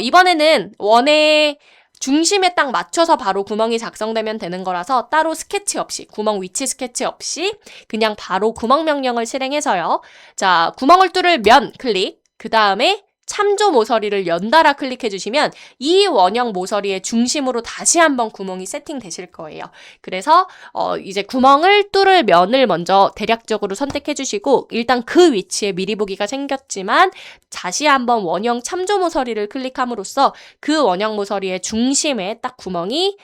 Speaker 1: 이번에는 원의 중심에 딱 맞춰서 바로 구멍이 작성되면 되는 거라서 따로 스케치 없이, 구멍 위치 스케치 없이 그냥 바로 구멍 명령을 실행해서요. 자, 구멍을 뚫을 면 클릭, 그 다음에 참조 모서리를 연달아 클릭해 주시면 이 원형 모서리의 중심으로 다시 한번 구멍이 세팅되실 거예요. 그래서 이제 구멍을 뚫을 면을 먼저 대략적으로 선택해 주시고 일단 그 위치에 미리 보기가 생겼지만 다시 한번 원형 참조 모서리를 클릭함으로써 그 원형 모서리의 중심에 딱 구멍이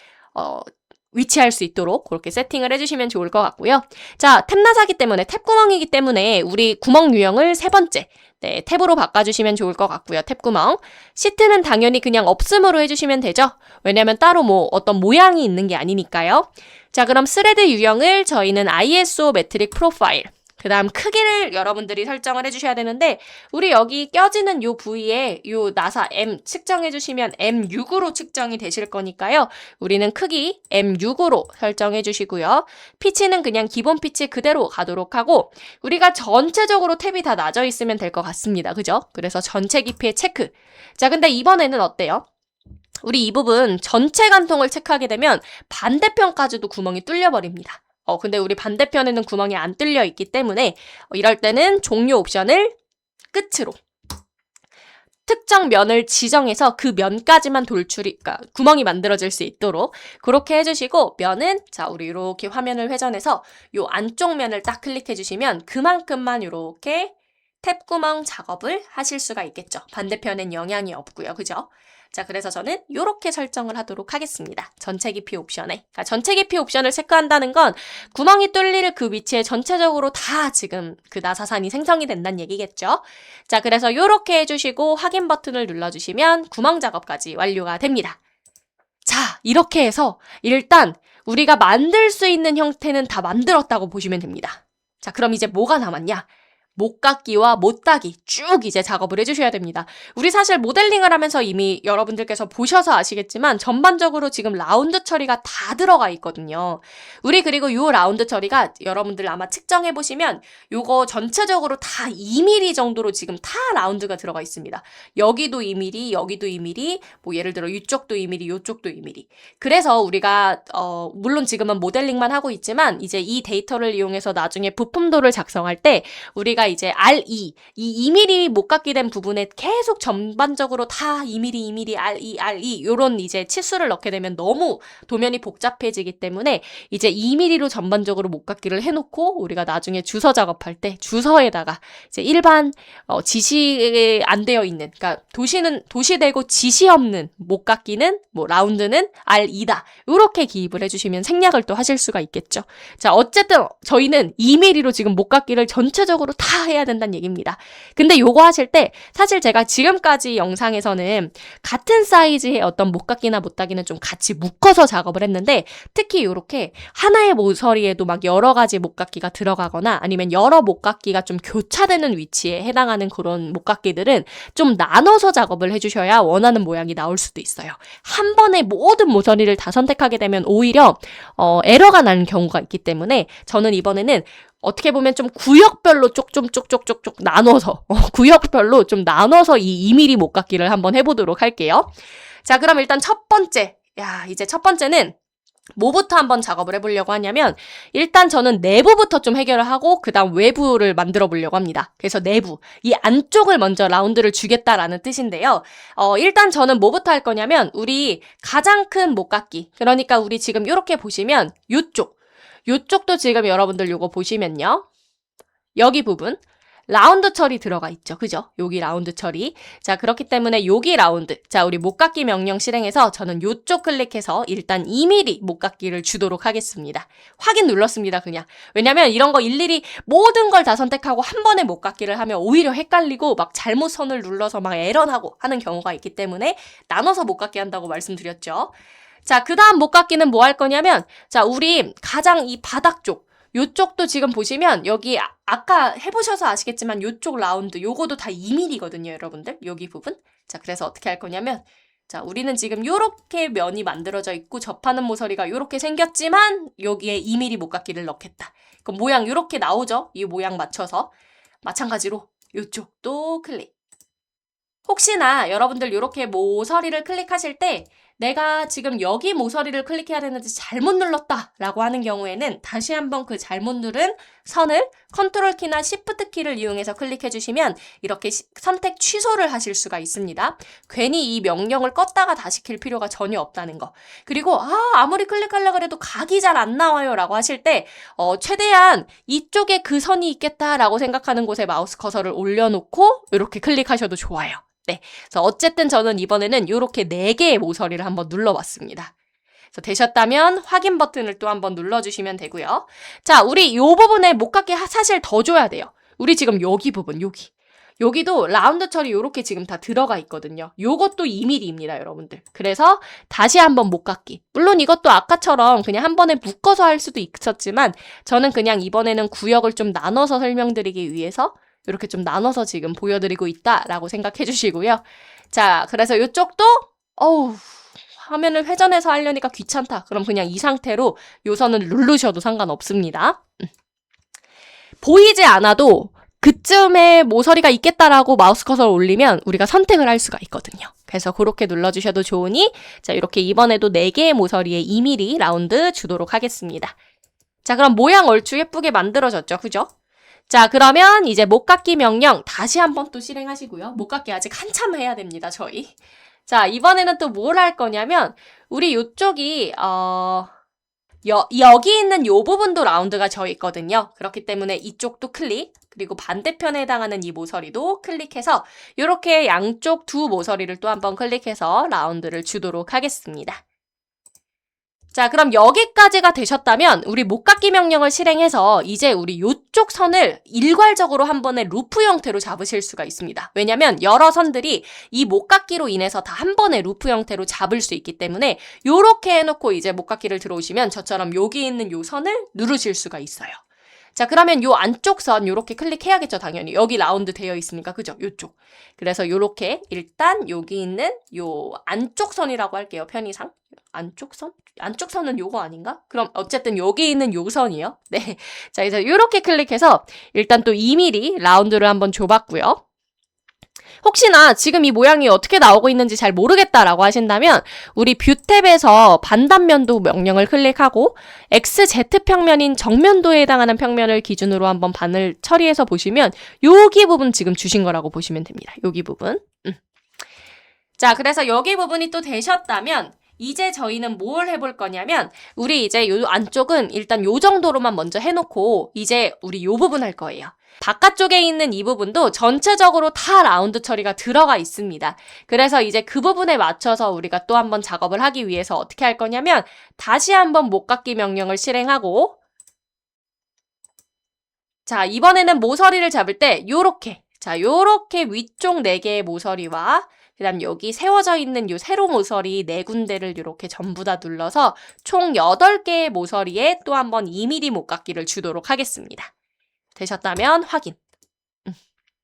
Speaker 1: 위치할 수 있도록 그렇게 세팅을 해주시면 좋을 것 같고요. 자, 탭 나사기 때문에 탭 구멍이기 때문에 우리 구멍 유형을 3번째 탭으로 바꿔주시면 좋을 것 같고요. 탭 구멍. 시트는 당연히 그냥 없음으로 해주시면 되죠. 왜냐면 따로 어떤 모양이 있는 게 아니니까요. 자, 그럼 스레드 유형을 저희는 ISO 메트릭 프로파일. 그 다음 크기를 여러분들이 설정을 해주셔야 되는데 우리 여기 껴지는 요 부위에 요 나사 M 측정해주시면 M6으로 측정이 되실 거니까요. 우리는 크기 M6으로 설정해주시고요. 피치는 그냥 기본 피치 그대로 가도록 하고 우리가 전체적으로 탭이 다 나져 있으면 될 것 같습니다. 그죠? 그래서 전체 깊이의 체크. 자, 근데 이번에는 어때요? 우리 이 부분 전체 간통을 체크하게 되면 반대편까지도 구멍이 뚫려버립니다. 근데 우리 반대편에는 구멍이 안 뚫려 있기 때문에 이럴 때는 종료 옵션을 끝으로 특정 면을 지정해서 그 면까지만 그러니까 구멍이 만들어질 수 있도록 그렇게 해주시고 면은 자, 우리 이렇게 화면을 회전해서 요 안쪽 면을 딱 클릭해 주시면 그만큼만 이렇게 탭 구멍 작업을 하실 수가 있겠죠. 반대편엔 영향이 없고요. 그죠? 자, 그래서 저는 이렇게 설정을 하도록 하겠습니다. 전체 깊이 옵션에. 그러니까 전체 깊이 옵션을 체크한다는 건 구멍이 뚫릴 그 위치에 전체적으로 다 지금 그 나사산이 생성이 된다는 얘기겠죠. 자, 그래서 이렇게 해주시고 확인 버튼을 눌러주시면 구멍 작업까지 완료가 됩니다. 자, 이렇게 해서 일단 우리가 만들 수 있는 형태는 다 만들었다고 보시면 됩니다. 자, 그럼 이제 뭐가 남았냐? 못깎기와 못따기 쭉 이제 작업을 해주셔야 됩니다. 우리 사실 모델링을 하면서 이미 여러분들께서 보셔서 아시겠지만 전반적으로 지금 라운드 처리가 다 들어가 있거든요. 우리 그리고 요 라운드 처리가 여러분들 아마 측정해보시면 요거 전체적으로 다 2mm 정도로 지금 다 라운드가 들어가 있습니다. 여기도 2mm, 여기도 2mm, 뭐 예를 들어 이쪽도 2mm, 요쪽도 2mm. 그래서 우리가 물론 지금은 모델링만 하고 있지만 이제 이 데이터를 이용해서 나중에 부품도를 작성할 때 우리가 이제 RE, 이 2mm 못깎기 된 부분에 계속 전반적으로 다 2mm, 2mm, RE 요런 이제 치수를 넣게 되면 너무 도면이 복잡해지기 때문에 이제 2mm로 전반적으로 못깎기를 해놓고 우리가 나중에 주서 작업할 때 주서에다가 이제 일반 지시 안 되어 있는, 그러니까 도시되고 지시 없는 못깎기는 뭐 라운드는 RE다 이렇게 기입을 해주시면 생략을 또 하실 수가 있겠죠. 자, 어쨌든 저희는 2mm로 지금 못깎기를 전체적으로 다 해야 된다는 얘기입니다. 근데 요거 하실 때 사실 제가 지금까지 영상에서는 같은 사이즈의 어떤 못깎기나 못따기는 좀 같이 묶어서 작업을 했는데 특히 요렇게 하나의 모서리에도 막 여러 가지 못깎기가 들어가거나 아니면 여러 못깎기가 좀 교차되는 위치에 해당하는 그런 못깎기들은 좀 나눠서 작업을 해주셔야 원하는 모양이 나올 수도 있어요. 한 번에 모든 모서리를 다 선택하게 되면 오히려 에러가 나는 경우가 있기 때문에 저는 이번에는 어떻게 보면 좀 구역별로 쪽쪽쪽쪽쪽 나눠서 구역별로 좀 나눠서 이 2mm 못깎기를 한번 해보도록 할게요. 자, 그럼 일단 첫 번째, 이제 첫 번째는 뭐부터 한번 작업을 해보려고 하냐면 일단 저는 내부부터 좀 해결을 하고 그 다음 외부를 만들어 보려고 합니다. 그래서 내부, 이 안쪽을 먼저 라운드를 주겠다라는 뜻인데요. 일단 저는 뭐부터 할 거냐면 우리 가장 큰 목깎이, 그러니까 우리 지금 이렇게 보시면 요쪽도 지금 여러분들 요거 보시면요. 여기 부분 라운드 처리 들어가 있죠. 그죠? 여기 라운드 처리. 자, 그렇기 때문에 여기 라운드. 자, 우리 목깎기 명령 실행해서 저는 요쪽 클릭해서 일단 2mm 목깎기를 주도록 하겠습니다. 확인 눌렀습니다, 그냥. 왜냐면 이런 거 일일이 모든 걸 다 선택하고 한 번에 목깎기를 하면 오히려 헷갈리고 막 잘못 선을 눌러서 막 에러나고 하는 경우가 있기 때문에 나눠서 목깎기 한다고 말씀드렸죠. 자, 그 다음 목깎기는 뭐 할 거냐면 자, 우리 가장 이 바닥 쪽 요쪽도 지금 보시면 여기 아까 해보셔서 아시겠지만 요쪽 라운드 요거도 다 2mm거든요, 여러분들. 여기 부분. 자, 그래서 어떻게 할 거냐면 자, 우리는 지금 요렇게 면이 만들어져 있고 접하는 모서리가 요렇게 생겼지만 여기에 2mm 목깎이를 넣겠다. 그럼 모양 요렇게 나오죠? 이 모양 맞춰서. 마찬가지로 요쪽도 클릭. 혹시나 여러분들 요렇게 모서리를 클릭하실 때 내가 지금 여기 모서리를 클릭해야 되는데 잘못 눌렀다 라고 하는 경우에는 다시 한번 그 잘못 누른 선을 컨트롤 키나 시프트 키를 이용해서 클릭해 주시면 이렇게 선택 취소를 하실 수가 있습니다. 괜히 이 명령을 껐다가 다시 킬 필요가 전혀 없다는 거. 그리고 아무리 클릭하려고 해도 각이 잘 안 나와요 라고 하실 때 최대한 이쪽에 그 선이 있겠다 라고 생각하는 곳에 마우스 커서를 올려놓고 이렇게 클릭하셔도 좋아요. 네, 그래서 어쨌든 저는 이번에는 이렇게 4개의 모서리를 한번 눌러봤습니다. 그래서 되셨다면 확인 버튼을 또 한번 눌러주시면 되고요. 자, 우리 이 부분에 목깎이 사실 더 줘야 돼요. 우리 지금 여기 부분, 여기도 라운드 처리 이렇게 지금 다 들어가 있거든요. 요것도 2mm입니다, 여러분들. 그래서 다시 한번 목깎이. 물론 이것도 아까처럼 그냥 한 번에 묶어서 할 수도 있었지만 저는 그냥 이번에는 구역을 좀 나눠서 설명드리기 위해서 이렇게 좀 나눠서 지금 보여드리고 있다라고 생각해 주시고요. 자, 그래서 이쪽도 화면을 회전해서 하려니까 귀찮다. 그럼 그냥 이 상태로 요 선을 누르셔도 상관없습니다. 보이지 않아도 그쯤에 모서리가 있겠다라고 마우스 커서를 올리면 우리가 선택을 할 수가 있거든요. 그래서 그렇게 눌러주셔도 좋으니 자, 이렇게 이번에도 4개의 모서리에 2mm 라운드 주도록 하겠습니다. 자, 그럼 모양 얼추 예쁘게 만들어졌죠. 그죠? 자, 그러면 이제 목깎기 명령 다시 한번 또 실행하시고요. 목깎기 아직 한참 해야 됩니다, 저희. 자, 이번에는 또 뭘 할 거냐면 우리 요쪽이 여기 있는 요 부분도 라운드가 져 있거든요. 그렇기 때문에 이쪽도 클릭, 그리고 반대편에 해당하는 이 모서리도 클릭해서 이렇게 양쪽 두 모서리를 또 한번 클릭해서 라운드를 주도록 하겠습니다. 자, 그럼 여기까지가 되셨다면 우리 목깎기 명령을 실행해서 이제 우리 요쪽 선을 일괄적으로 한 번에 루프 형태로 잡으실 수가 있습니다. 왜냐면 여러 선들이 이 목깎기로 인해서 다 한 번에 루프 형태로 잡을 수 있기 때문에 요렇게 해놓고 이제 목깎기를 들어오시면 저처럼 여기 있는 요 선을 누르실 수가 있어요. 자, 그러면 요 안쪽 선 요렇게 클릭해야겠죠, 당연히. 여기 라운드 되어 있으니까, 그죠? 요쪽. 그래서 요렇게 일단 여기 있는 요 안쪽 선이라고 할게요, 편의상. 안쪽 선? 안쪽 선은 요거 아닌가? 그럼 어쨌든 여기 있는 요 선이요. 네. 자, 그래서 요렇게 클릭해서 일단 또 2mm 라운드를 한번 줘봤고요. 혹시나 지금 이 모양이 어떻게 나오고 있는지 잘 모르겠다라고 하신다면 우리 뷰 탭에서 반단면도 명령을 클릭하고 XZ평면인 정면도에 해당하는 평면을 기준으로 한번 반을 처리해서 보시면 여기 부분 지금 주신 거라고 보시면 됩니다. 여기 부분. 자, 그래서 여기 부분이 또 되셨다면 이제 저희는 뭘 해볼 거냐면 우리 이제 요 안쪽은 일단 요 정도로만 먼저 해놓고 이제 우리 요 부분 할 거예요. 바깥쪽에 있는 이 부분도 전체적으로 다 라운드 처리가 들어가 있습니다. 그래서 이제 그 부분에 맞춰서 우리가 또 한번 작업을 하기 위해서 어떻게 할 거냐면 다시 한번 목깎기 명령을 실행하고 자, 이번에는 모서리를 잡을 때 요렇게 위쪽 4개의 모서리와 그 다음 여기 세워져 있는 요 세로 모서리 4군데를 이렇게 전부 다 눌러서 총 8개의 모서리에 또 한번 2mm 목깎기를 주도록 하겠습니다. 되셨다면 확인.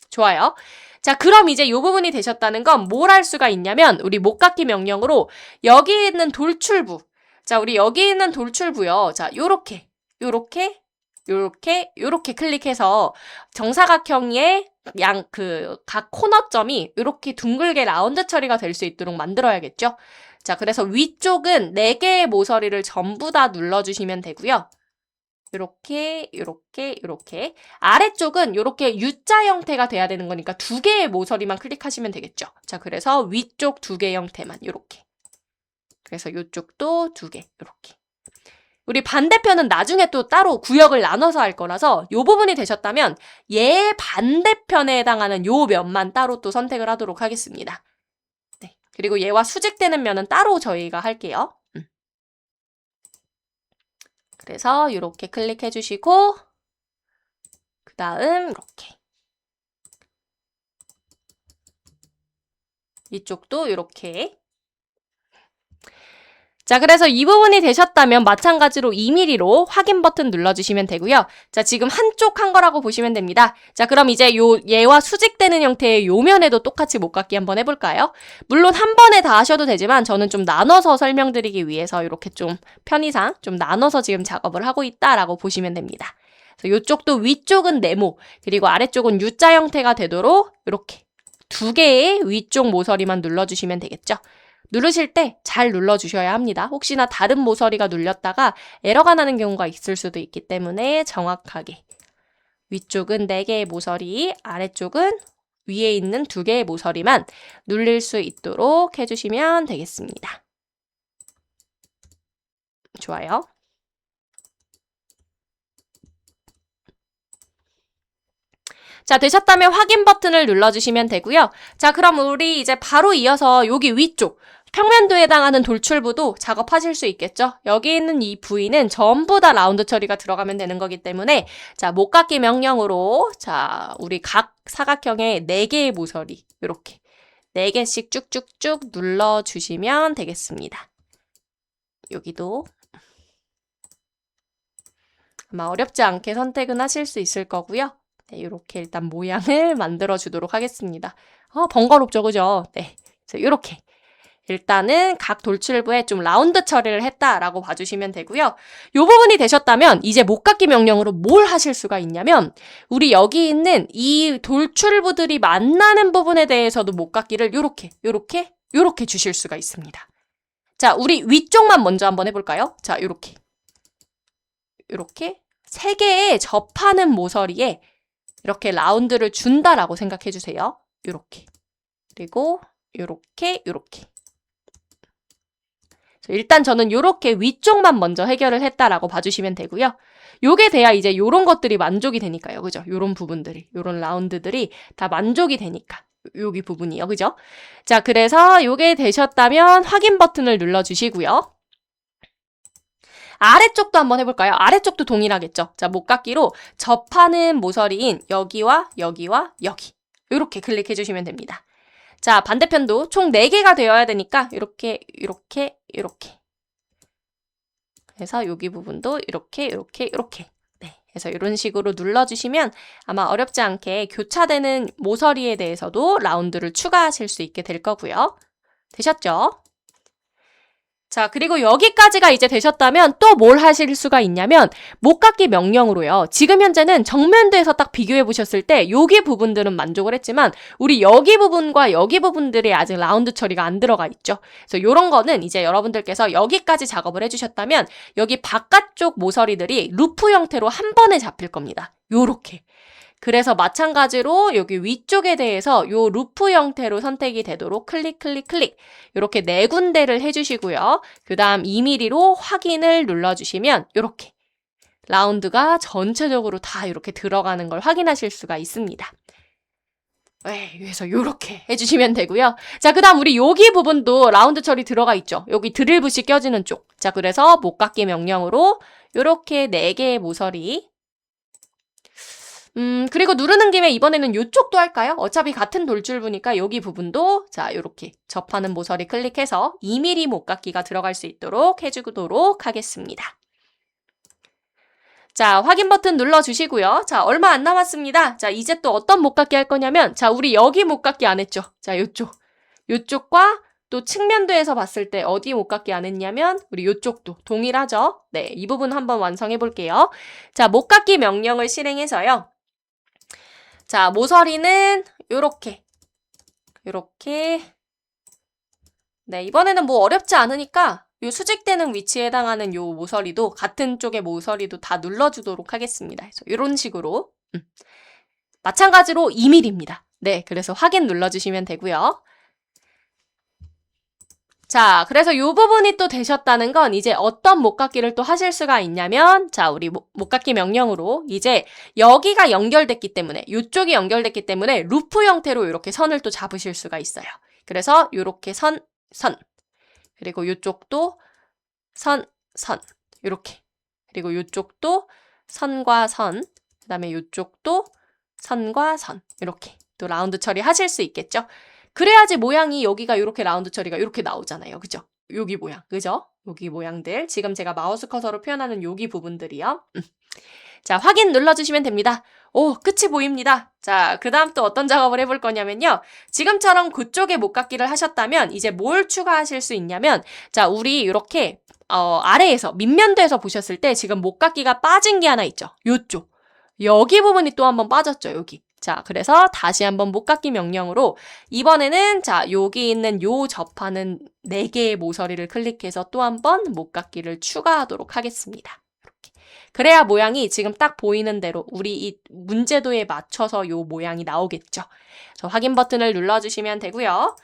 Speaker 1: 좋아요. 자, 그럼 이제 이 부분이 되셨다는 건 뭘 할 수가 있냐면 우리 목깎기 명령으로 여기 있는 돌출부. 자, 우리 여기 있는 돌출부요. 자, 요렇게 클릭해서 정사각형의 각 코너점이 이렇게 둥글게 라운드 처리가 될 수 있도록 만들어야겠죠? 자, 그래서 위쪽은 4개의 모서리를 전부 다 눌러주시면 되고요. 요렇게, 요렇게, 요렇게. 아래쪽은 요렇게 U자 형태가 돼야 되는 거니까 2개의 모서리만 클릭하시면 되겠죠. 자, 그래서 위쪽 2개 형태만 요렇게. 그래서 요쪽도 2개, 요렇게. 우리 반대편은 나중에 또 따로 구역을 나눠서 할 거라서 요 부분이 되셨다면 얘 반대편에 해당하는 요 면만 따로 또 선택을 하도록 하겠습니다. 네. 그리고 얘와 수직되는 면은 따로 저희가 할게요. 그래서 이렇게 클릭해 주시고 그 다음 이렇게 이쪽도 이렇게. 자, 그래서 이 부분이 되셨다면 마찬가지로 2mm로 확인 버튼 눌러주시면 되고요. 자, 지금 한쪽 한 거라고 보시면 됩니다. 자, 그럼 이제 얘와 수직되는 형태의 요 면에도 똑같이 못깎기 한번 해볼까요? 물론 한 번에 다 하셔도 되지만 저는 좀 나눠서 설명드리기 위해서 이렇게 좀 편의상 좀 나눠서 지금 작업을 하고 있다라고 보시면 됩니다. 그래서 이쪽도 위쪽은 네모, 그리고 아래쪽은 U자 형태가 되도록 이렇게 2개의 위쪽 모서리만 눌러주시면 되겠죠. 누르실 때 잘 눌러주셔야 합니다. 혹시나 다른 모서리가 눌렸다가 에러가 나는 경우가 있을 수도 있기 때문에 정확하게 위쪽은 4개의 모서리, 아래쪽은 위에 있는 2개의 모서리만 눌릴 수 있도록 해주시면 되겠습니다. 좋아요. 자, 되셨다면 확인 버튼을 눌러주시면 되고요. 자, 그럼 우리 이제 바로 이어서 여기 위쪽 평면도에 해당하는 돌출부도 작업하실 수 있겠죠? 여기 있는 이 부위는 전부 다 라운드 처리가 들어가면 되는 거기 때문에 자, 못깎기 명령으로 자, 우리 각 사각형의 4개의 모서리 이렇게 4개씩 쭉쭉쭉 눌러주시면 되겠습니다. 여기도 아마 어렵지 않게 선택은 하실 수 있을 거고요. 네, 이렇게 일단 모양을 만들어 주도록 하겠습니다. 번거롭죠, 그죠? 네, 이렇게 일단은 각 돌출부에 좀 라운드 처리를 했다라고 봐주시면 되고요. 이 부분이 되셨다면 이제 못깎기 명령으로 뭘 하실 수가 있냐면 우리 여기 있는 이 돌출부들이 만나는 부분에 대해서도 못깎기를 요렇게 주실 수가 있습니다. 자, 우리 위쪽만 먼저 한번 해볼까요? 자, 요렇게 3개의 접하는 모서리에 이렇게 라운드를 준다라고 생각해 주세요. 요렇게. 그리고 요렇게. 일단 저는 요렇게 위쪽만 먼저 해결을 했다라고 봐주시면 되고요. 요게 돼야 이제 요런 것들이 만족이 되니까요. 그죠? 요런 부분들이, 요런 라운드들이 다 만족이 되니까. 여기 부분이요. 그죠? 자, 그래서 요게 되셨다면 확인 버튼을 눌러주시고요. 아래쪽도 한번 해볼까요? 아래쪽도 동일하겠죠? 자, 못깎기로 접하는 모서리인 여기와 여기와 여기. 이렇게 클릭해 주시면 됩니다. 자, 반대편도 총 4개가 되어야 되니까 이렇게. 그래서 여기 부분도 이렇게. 네, 그래서 이런 식으로 눌러주시면 아마 어렵지 않게 교차되는 모서리에 대해서도 라운드를 추가하실 수 있게 될 거고요. 되셨죠? 자, 그리고 여기까지가 이제 되셨다면 또 뭘 하실 수가 있냐면 못깎기 명령으로요. 지금 현재는 정면도에서 딱 비교해 보셨을 때 여기 부분들은 만족을 했지만 우리 여기 부분과 여기 부분들이 아직 라운드 처리가 안 들어가 있죠. 그래서 이런 거는 이제 여러분들께서 여기까지 작업을 해주셨다면 여기 바깥쪽 모서리들이 루프 형태로 한 번에 잡힐 겁니다. 요렇게. 그래서 마찬가지로 여기 위쪽에 대해서 요 루프 형태로 선택이 되도록 클릭 이렇게 4군데를 해주시고요. 그 다음 2mm로 확인을 눌러주시면 이렇게 라운드가 전체적으로 다 이렇게 들어가는 걸 확인하실 수가 있습니다. 네, 그래서 이렇게 해주시면 되고요. 자, 그 다음 우리 여기 부분도 라운드 처리 들어가 있죠. 여기 드릴붓이 껴지는 쪽. 자, 그래서 못깎기 명령으로 이렇게 4개의 모서리 그리고 누르는 김에 이번에는 이쪽도 할까요? 어차피 같은 돌출부니까 여기 부분도 자, 요렇게 접하는 모서리 클릭해서 2mm 못깎기가 들어갈 수 있도록 해주도록 하겠습니다. 자, 확인 버튼 눌러주시고요. 자, 얼마 안 남았습니다. 자, 이제 또 어떤 못깎기 할 거냐면 자, 우리 여기 못깎기 안 했죠? 자, 요쪽과 또 측면도에서 봤을 때 어디 못깎기 안 했냐면 우리 요쪽도 동일하죠? 네, 이 부분 한번 완성해 볼게요. 자, 못깎기 명령을 실행해서요. 자, 모서리는 요렇게 네, 이번에는 뭐 어렵지 않으니까 요 수직되는 위치에 해당하는 요 모서리도 같은 쪽의 모서리도 다 눌러주도록 하겠습니다. 그래서 이런 식으로 마찬가지로 2mm입니다. 네, 그래서 확인 눌러주시면 되고요. 자, 그래서 이 부분이 또 되셨다는 건 이제 어떤 목깎이를 또 하실 수가 있냐면, 자, 우리 목깎이 명령으로 이제 여기가 연결됐기 때문에, 이쪽이 연결됐기 때문에 루프 형태로 이렇게 선을 또 잡으실 수가 있어요. 그래서 이렇게 선, 그리고 이쪽도 선, 이렇게. 그리고 이쪽도 선과 선, 그 다음에 이쪽도 선과 선, 이렇게 또 라운드 처리하실 수 있겠죠? 그래야지 모양이 여기가 이렇게 라운드 처리가 이렇게 나오잖아요. 그죠? 여기 모양, 그죠? 여기 모양들. 지금 제가 마우스 커서로 표현하는 여기 부분들이요. 자, 확인 눌러주시면 됩니다. 오, 끝이 보입니다. 자, 그 다음 또 어떤 작업을 해볼 거냐면요. 지금처럼 그쪽에 목깎이를 하셨다면 이제 뭘 추가하실 수 있냐면, 자, 우리 이렇게 아래에서 밑면도에서 보셨을 때 지금 목깎이가 빠진 게 하나 있죠. 요쪽. 여기 부분이 또 한번 빠졌죠. 여기. 자, 그래서 다시 한번 목깎이 명령으로 이번에는 자, 여기 있는 요 접하는 4개의 모서리를 클릭해서 또 한번 목깎이를 추가하도록 하겠습니다. 이렇게. 그래야 모양이 지금 딱 보이는 대로 우리 이 문제도에 맞춰서 요 모양이 나오겠죠. 그래서 확인 버튼을 눌러주시면 되고요.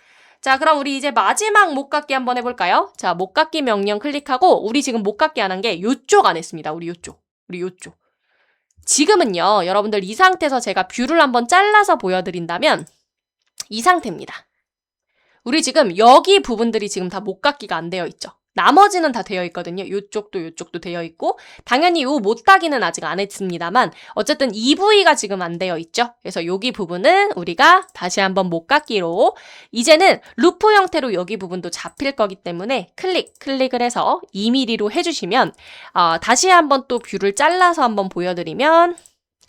Speaker 1: 자, 그럼 우리 이제 마지막 목깎이 한번 해볼까요? 자, 목깎이 명령 클릭하고 우리 지금 목깎이 안 한 게 요쪽 안 했습니다. 우리 요쪽. 지금은요, 여러분들 이 상태에서 제가 뷰를 한번 잘라서 보여드린다면 이 상태입니다. 우리 지금 여기 부분들이 지금 다 목깎이가 안 되어 있죠. 나머지는 다 되어 있거든요. 요쪽도 되어 있고 당연히 요 못따기는 아직 안 했습니다만 어쨌든 이 부위가 지금 안 되어 있죠. 그래서 여기 부분은 우리가 다시 한번 목깎이로 이제는 루프 형태로 여기 부분도 잡힐 거기 때문에 클릭을 해서 2mm로 해주시면 다시 한번 또 뷰를 잘라서 한번 보여드리면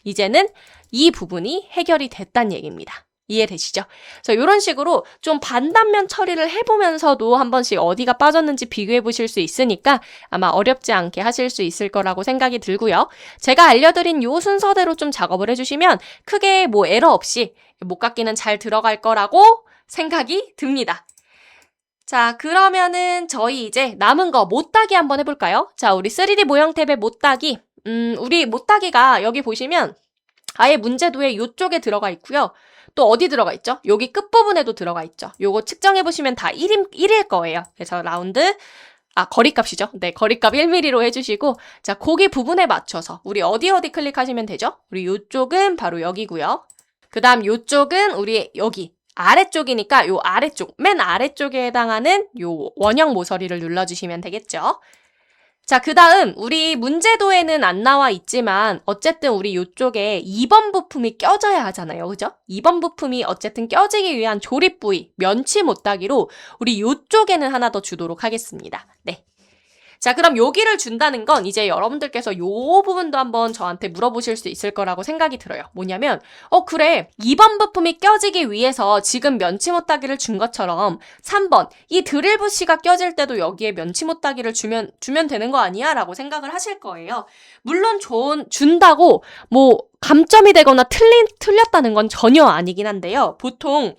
Speaker 1: 이제는 이 부분이 해결이 됐다는 얘기입니다. 이해되시죠? 그래서 이런 식으로 좀 반단면 처리를 해보면서도 한 번씩 어디가 빠졌는지 비교해 보실 수 있으니까 아마 어렵지 않게 하실 수 있을 거라고 생각이 들고요. 제가 알려드린 요 순서대로 좀 작업을 해주시면 크게 뭐 에러 없이 목깎이는 잘 들어갈 거라고 생각이 듭니다. 자, 그러면은 저희 이제 남은 거 못따기 한번 해볼까요? 자, 우리 3D 모형 탭의 못따기. 우리 못따기가 여기 보시면 아예 문제도에 이쪽에 들어가 있고요. 또 어디 들어가 있죠? 여기 끝부분에도 들어가 있죠. 요거 측정해보시면 다 1일 거예요. 그래서 거리값이죠. 네, 거리값 1mm로 해주시고 자, 거기 부분에 맞춰서 우리 어디 클릭하시면 되죠? 우리 요쪽은 바로 여기고요. 그 다음 요쪽은 우리 여기 아래쪽이니까 요 아래쪽, 맨 아래쪽에 해당하는 요 원형 모서리를 눌러주시면 되겠죠. 자, 그 다음 우리 문제도에는 안 나와 있지만 어쨌든 우리 이쪽에 2번 부품이 껴져야 하잖아요. 그죠? 2번 부품이 어쨌든 껴지기 위한 조립 부위, 면치 못따기로 우리 이쪽에는 하나 더 주도록 하겠습니다. 네. 자, 그럼 여기를 준다는 건 이제 여러분들께서 요 부분도 한번 저한테 물어보실 수 있을 거라고 생각이 들어요. 뭐냐면 그래 2번 부품이 껴지기 위해서 지금 면치 못따기를 준 것처럼 3번 이 드릴 부시가 껴질 때도 여기에 면치 못따기를 주면 되는 거 아니야? 라고 생각을 하실 거예요. 물론 준다고 뭐 감점이 되거나 틀렸다는 건 전혀 아니긴 한데요. 보통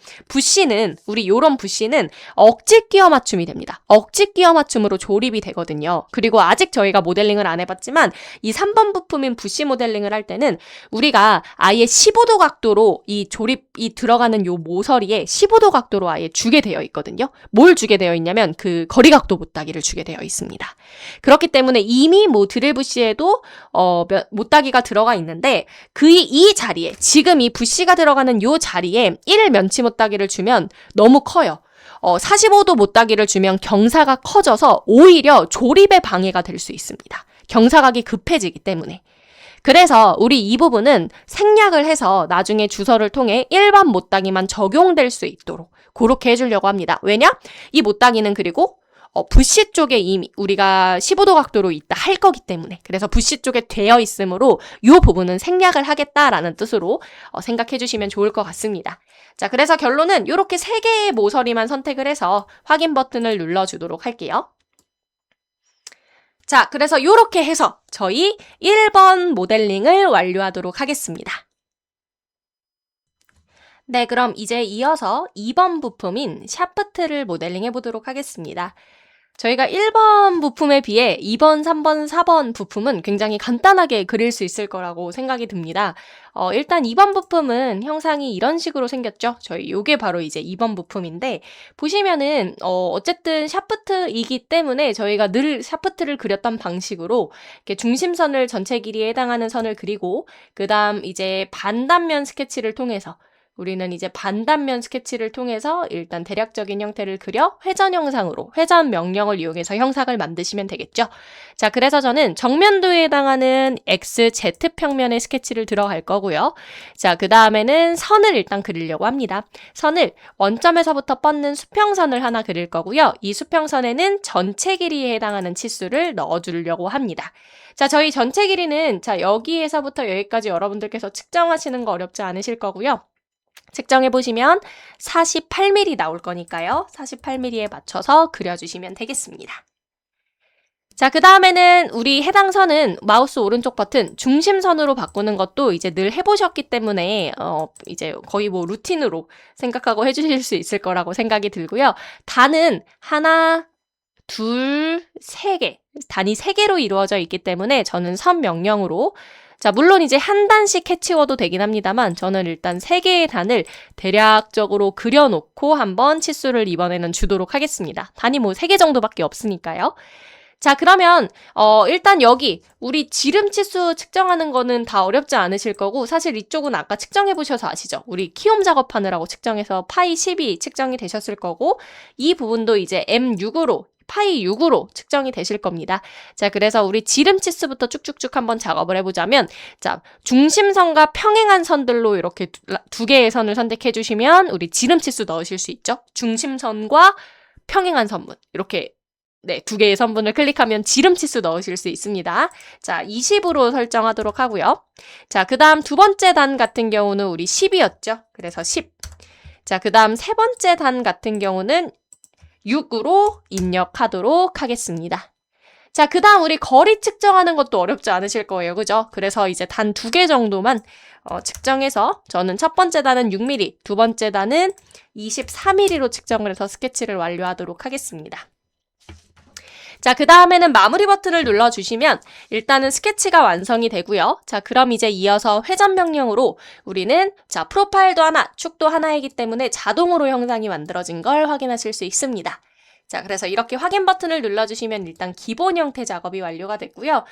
Speaker 1: 우리 요런 부시는 억지 끼워 맞춤이 됩니다. 억지 끼워 맞춤으로 조립이 되거든요. 그리고 아직 저희가 모델링을 안 해봤지만 이 3번 부품인 부시 모델링을 할 때는 우리가 아예 15도 각도로 이 들어가는 요 모서리에 15도 각도로 아예 주게 되어 있거든요. 뭘 주게 되어 있냐면 그 거리각도 못따기를 주게 되어 있습니다. 그렇기 때문에 이미 뭐 드릴 부시에도 못따기가 들어가 있는데 이 자리에 지금 이 부시가 들어가는 요 자리에 1 면치 못따기를 주면 너무 커요. 45도 못따기를 주면 경사가 커져서 오히려 조립에 방해가 될 수 있습니다. 경사각이 급해지기 때문에. 그래서 우리 이 부분은 생략을 해서 나중에 주서를 통해 일반 못따기만 적용될 수 있도록 그렇게 해주려고 합니다. 왜냐? 이 못따기는 그리고 부시 쪽에 이미 우리가 15도 각도로 있다 할 거기 때문에 그래서 부시 쪽에 되어 있으므로 이 부분은 생략을 하겠다라는 뜻으로 생각해 주시면 좋을 것 같습니다. 자, 그래서 결론은 이렇게 3개의 모서리만 선택을 해서 확인 버튼을 눌러주도록 할게요. 자, 그래서 이렇게 해서 저희 1번 모델링을 완료하도록 하겠습니다. 네, 그럼 이제 이어서 2번 부품인 샤프트를 모델링 해보도록 하겠습니다. 저희가 1번 부품에 비해 2번, 3번, 4번 부품은 굉장히 간단하게 그릴 수 있을 거라고 생각이 듭니다. 일단 2번 부품은 형상이 이런 식으로 생겼죠. 요게 바로 이제 2번 부품인데, 보시면은, 어쨌든 샤프트이기 때문에 저희가 늘 샤프트를 그렸던 방식으로 이렇게 중심선을 전체 길이에 해당하는 선을 그리고, 그 다음 이제 반단면 스케치를 통해서 우리는 이제 반단면 스케치를 통해서 일단 대략적인 형태를 그려 회전 형상으로, 회전 명령을 이용해서 형상을 만드시면 되겠죠. 자, 그래서 저는 정면도에 해당하는 X, Z 평면의 스케치를 들어갈 거고요. 자, 그 다음에는 선을 일단 그리려고 합니다. 선을 원점에서부터 뻗는 수평선을 하나 그릴 거고요. 이 수평선에는 전체 길이에 해당하는 치수를 넣어주려고 합니다. 자, 저희 전체 길이는 여기에서부터 여기까지 여러분들께서 측정하시는 거 어렵지 않으실 거고요. 측정해보시면 48mm 나올 거니까요. 48mm에 맞춰서 그려주시면 되겠습니다. 자, 그 다음에는 우리 해당 선은 마우스 오른쪽 버튼 중심선으로 바꾸는 것도 이제 늘 해보셨기 때문에 이제 거의 뭐 루틴으로 생각하고 해주실 수 있을 거라고 생각이 들고요. 단은 하나, 둘, 세 개, 단이 3개로 이루어져 있기 때문에 저는 선 명령으로, 자, 물론 이제 한 단씩 해치워도 되긴 합니다만 저는 일단 3개의 단을 대략적으로 그려놓고 한번 치수를 이번에는 주도록 하겠습니다. 단이 뭐 3개 정도밖에 없으니까요. 자, 그러면 일단 여기 우리 지름 치수 측정하는 거는 다 어렵지 않으실 거고, 사실 이쪽은 아까 측정해 보셔서 아시죠? 우리 키움 작업하느라고 측정해서 파이 10이 측정이 되셨을 거고, 이 부분도 이제 M6으로 파이 6으로 측정이 되실 겁니다. 자, 그래서 우리 지름 치수부터 쭉쭉쭉 한번 작업을 해보자면, 자, 중심선과 평행한 선들로 이렇게 두 개의 선을 선택해 주시면 우리 지름 치수 넣으실 수 있죠. 중심선과 평행한 선분, 이렇게 네, 2개의 선분을 클릭하면 지름 치수 넣으실 수 있습니다. 자, 20으로 설정하도록 하고요. 자, 그 다음 두 번째 단 같은 경우는 우리 10이었죠. 그래서 10. 자, 그 다음 세 번째 단 같은 경우는 6으로 입력하도록 하겠습니다. 자, 그 다음 우리 거리 측정하는 것도 어렵지 않으실 거예요. 그죠? 그래서 이제 단 2개 정도만 측정해서 저는 첫 번째 단은 6mm, 두 번째 단은 24mm로 측정을 해서 스케치를 완료하도록 하겠습니다. 자, 그 다음에는 마무리 버튼을 눌러주시면 일단은 스케치가 완성이 되고요. 자, 그럼 이제 이어서 회전 명령으로 우리는 자, 프로파일도 하나, 축도 하나이기 때문에 자동으로 형상이 만들어진 걸 확인하실 수 있습니다. 자, 그래서 이렇게 확인 버튼을 눌러주시면 일단 기본 형태 작업이 완료가 됐고요.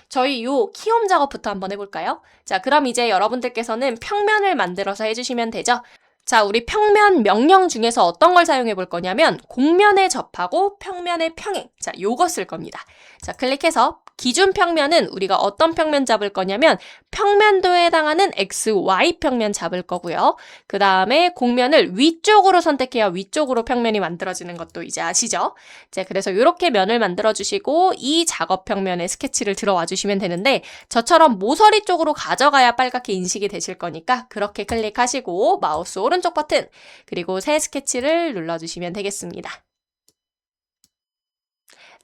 Speaker 1: 저희 요 키움 작업부터 한번 해볼까요? 자, 그럼 이제 여러분들께서는 평면을 만들어서 해주시면 되죠. 자, 우리 평면 명령 중에서 어떤 걸 사용해 볼 거냐면 공면에 접하고 평면의 평행. 자, 요거 쓸 겁니다. 자, 클릭해서 기준 평면은 우리가 어떤 평면 잡을 거냐면 평면도에 해당하는 XY 평면 잡을 거고요. 그 다음에 공면을 위쪽으로 선택해야 위쪽으로 평면이 만들어지는 것도 이제 아시죠? 자, 그래서 이렇게 면을 만들어 주시고 이 작업 평면에 스케치를 들어와 주시면 되는데 저처럼 모서리 쪽으로 가져가야 빨갛게 인식이 되실 거니까 그렇게 클릭하시고 마우스 오른쪽 버튼 그리고 새 스케치를 눌러주시면 되겠습니다.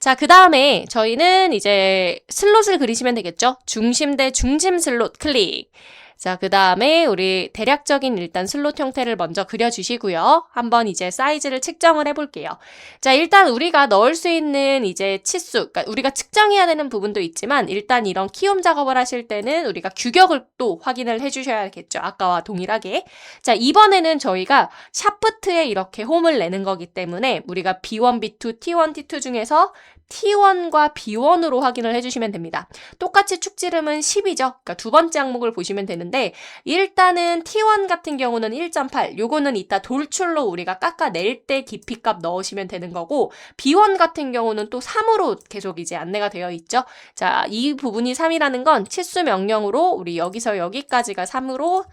Speaker 1: 자, 그 다음에 저희는 이제 슬롯을 그리시면 되겠죠? 중심 대 중심 슬롯 클릭. 자, 그 다음에 우리 대략적인 일단 슬롯 형태를 먼저 그려주시고요. 한번 이제 사이즈를 측정을 해볼게요. 자, 일단 우리가 넣을 수 있는 이제 치수, 그러니까 우리가 측정해야 되는 부분도 있지만 일단 이런 키움 작업을 하실 때는 우리가 규격을 또 확인을 해주셔야겠죠. 아까와 동일하게. 자, 이번에는 저희가 샤프트에 이렇게 홈을 내는 거기 때문에 우리가 B1, B2, T1, T2 중에서 T1과 B1으로 확인을 해주시면 됩니다. 똑같이 축지름은 10이죠. 그러니까 두 번째 항목을 보시면 되는데 일단은 T1 같은 경우는 1.8, 요거는 이따 돌출로 우리가 깎아낼 때 깊이값 넣으시면 되는 거고 B1 같은 경우는 또 3으로 계속 이제 안내가 되어 있죠. 자, 이 부분이 3이라는 건 치수 명령으로 우리 여기서 여기까지가 3으로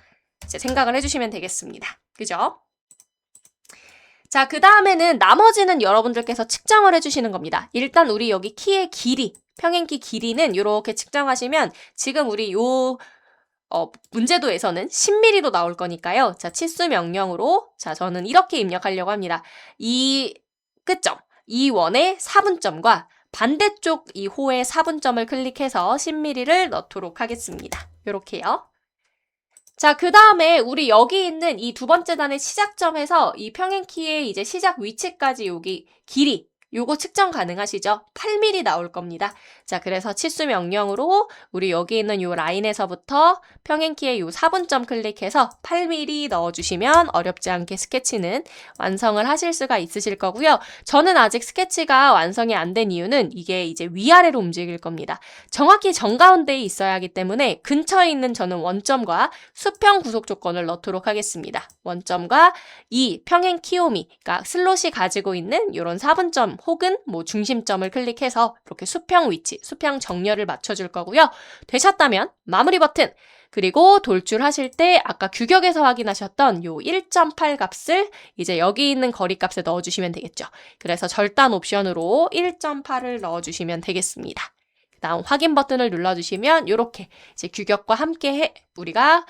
Speaker 1: 이제 생각을 해주시면 되겠습니다. 그죠? 자, 그 다음에는 나머지는 여러분들께서 측정을 해주시는 겁니다. 일단 우리 여기 키의 길이, 평행키 길이는 이렇게 측정하시면 지금 우리 문제도에서는 10mm로 나올 거니까요. 자, 치수 명령으로 자, 저는 이렇게 입력하려고 합니다. 이 끝점, 이 원의 4분점과 반대쪽 이 호의 4분점을 클릭해서 10mm를 넣도록 하겠습니다. 요렇게요. 자, 그 다음에 우리 여기 있는 이 두 번째 단의 시작점에서 이 평행키의 이제 시작 위치까지 여기 길이 요거 측정 가능하시죠? 8mm 나올 겁니다. 자, 그래서 치수 명령으로 우리 여기 있는 요 라인에서부터 평행키의 요 4분점 클릭해서 8mm 넣어주시면 어렵지 않게 스케치는 완성을 하실 수가 있으실 거고요. 저는 아직 스케치가 완성이 안 된 이유는 이게 이제 위아래로 움직일 겁니다. 정확히 정가운데에 있어야 하기 때문에 근처에 있는 저는 원점과 수평 구속 조건을 넣도록 하겠습니다. 원점과 이 평행 키오미, 그러니까 슬롯이 가지고 있는 이런 4분점 혹은 뭐 중심점을 클릭해서 이렇게 수평 위치, 수평 정렬을 맞춰줄 거고요. 되셨다면 마무리 버튼, 그리고 돌출하실 때 아까 규격에서 확인하셨던 요 1.8 값을 이제 여기 있는 거리 값에 넣어주시면 되겠죠. 그래서 절단 옵션으로 1.8을 넣어주시면 되겠습니다. 다음 확인 버튼을 눌러주시면 이렇게 이제 규격과 함께 우리가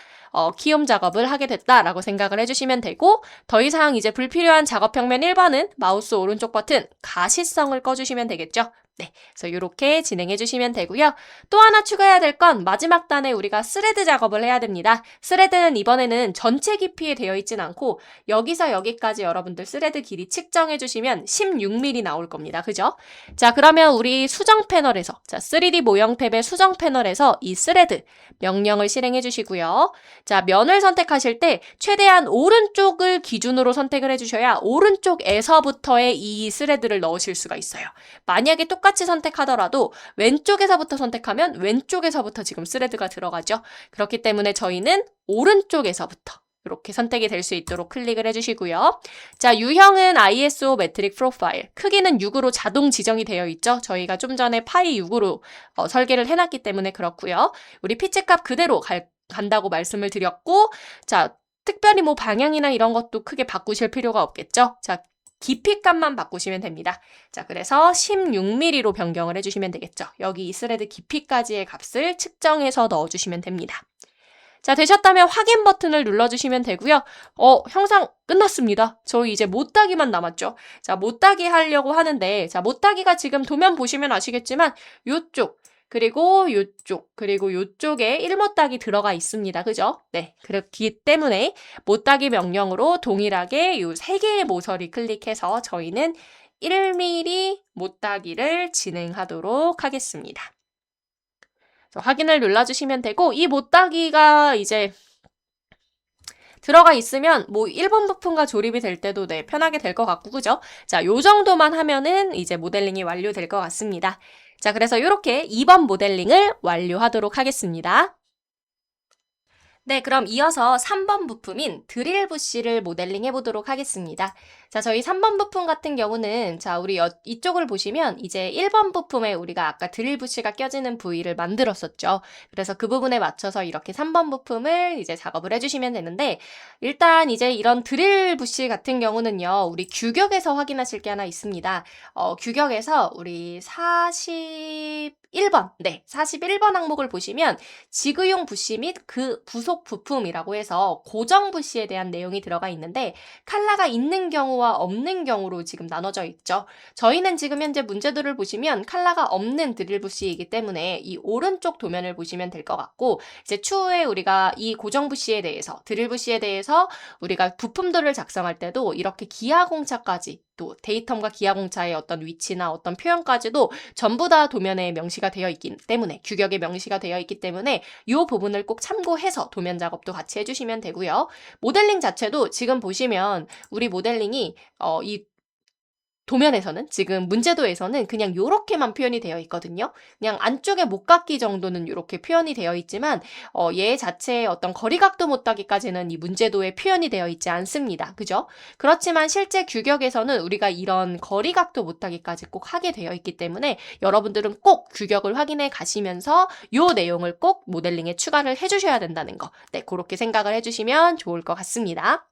Speaker 1: 키움 작업을 하게 됐다라고 생각을 해주시면 되고, 더 이상 이제 불필요한 작업 평면 1번은 마우스 오른쪽 버튼 가시성을 꺼주시면 되겠죠. 네, 그래서 이렇게 진행해 주시면 되고요. 또 하나 추가해야 될 건 마지막 단에 우리가 스레드 작업을 해야 됩니다. 스레드는 이번에는 전체 깊이에 되어 있진 않고 여기서 여기까지 여러분들 스레드 길이 측정해 주시면 16mm 나올 겁니다. 그죠? 자, 그러면 우리 수정 패널에서 3D 모형 탭의 수정 패널에서 이 스레드 명령을 실행해 주시고요. 자, 면을 선택하실 때 최대한 오른쪽을 기준으로 선택을 해주셔야 오른쪽에서부터의 이 스레드를 넣으실 수가 있어요. 만약에 똑같이 선택하더라도 왼쪽에서부터 선택하면 왼쪽에서부터 지금 스레드가 들어가죠. 그렇기 때문에 저희는 오른쪽에서부터 이렇게 선택이 될 수 있도록 클릭을 해주시고요. 자, 유형은 ISO 메트릭 프로파일, 크기는 6으로 자동 지정이 되어 있죠. 저희가 좀 전에 파이 6으로 설계를 해놨기 때문에 그렇고요. 우리 피치값 그대로 간다고 말씀을 드렸고, 자, 특별히 뭐 방향이나 이런 것도 크게 바꾸실 필요가 없겠죠. 자, 깊이값만 바꾸시면 됩니다. 자, 그래서 16mm로 변경을 해주시면 되겠죠. 여기 이 스레드 깊이까지의 값을 측정해서 넣어주시면 됩니다. 자, 되셨다면 확인 버튼을 눌러주시면 되고요. 형상 끝났습니다. 저희 이제 못따기만 남았죠. 자, 못따기 하려고 하는데, 자, 못따기가 지금 도면 보시면 아시겠지만 요쪽, 그리고 요쪽, 그리고 요쪽에 1못따기 들어가 있습니다. 그죠? 네, 그렇기 때문에 못따기 명령으로 동일하게 요 3개의 모서리 클릭해서 저희는 1mm 못따기를 진행하도록 하겠습니다. 확인을 눌러주시면 되고, 이 못따기가 이제 들어가 있으면 뭐 1번 부품과 조립이 될 때도 네, 편하게 될 것 같고, 그죠? 자, 요 정도만 하면은 이제 모델링이 완료될 것 같습니다. 자, 그래서 이렇게 2번 모델링을 완료하도록 하겠습니다. 네, 그럼 이어서 3번 부품인 드릴 부시를 모델링 해보도록 하겠습니다. 자, 저희 3번 부품 같은 경우는 자, 우리 이쪽을 보시면 이제 1번 부품에 우리가 아까 드릴 부시가 껴지는 부위를 만들었었죠. 그래서 그 부분에 맞춰서 이렇게 3번 부품을 이제 작업을 해주시면 되는데, 일단 이제 이런 드릴 부시 같은 경우는요, 우리 규격에서 확인하실 게 하나 있습니다. 규격에서 우리 41번, 네, 41번 항목을 보시면 지그용 부시 및 그 부속 부품이라고 해서 고정 부시에 대한 내용이 들어가 있는데, 칼라가 있는 경우와 없는 경우로 지금 나눠져 있죠. 저희는 지금 현재 문제도를 보시면 칼라가 없는 드릴 부시이기 때문에 이 오른쪽 도면을 보시면 될 것 같고, 이제 추후에 우리가 이 고정 부시에 대해서, 드릴 부시에 대해서 우리가 부품들을 작성할 때도 이렇게 기하공차까지, 또 데이텀과 기하공차의 어떤 위치나 어떤 표현까지도 전부 다 도면에 명시가 되어 있기 때문에, 규격에 명시가 되어 있기 때문에 이 부분을 꼭 참고해서 도면 작업도 같이 해주시면 되고요. 모델링 자체도 지금 보시면 우리 모델링이 이 도면에서는, 지금 문제도에서는 그냥 요렇게만 표현이 되어 있거든요. 그냥 안쪽에 못 깎기 정도는 이렇게 표현이 되어 있지만 얘 자체의 어떤 거리각도 못 닦기까지는 이 문제도에 표현이 되어 있지 않습니다. 그죠? 그렇지만 실제 규격에서는 우리가 이런 거리각도 못 닦기까지 꼭 하게 되어 있기 때문에 여러분들은 꼭 규격을 확인해 가시면서 요 내용을 꼭 모델링에 추가를 해주셔야 된다는 거. 네, 그렇게 생각을 해주시면 좋을 것 같습니다.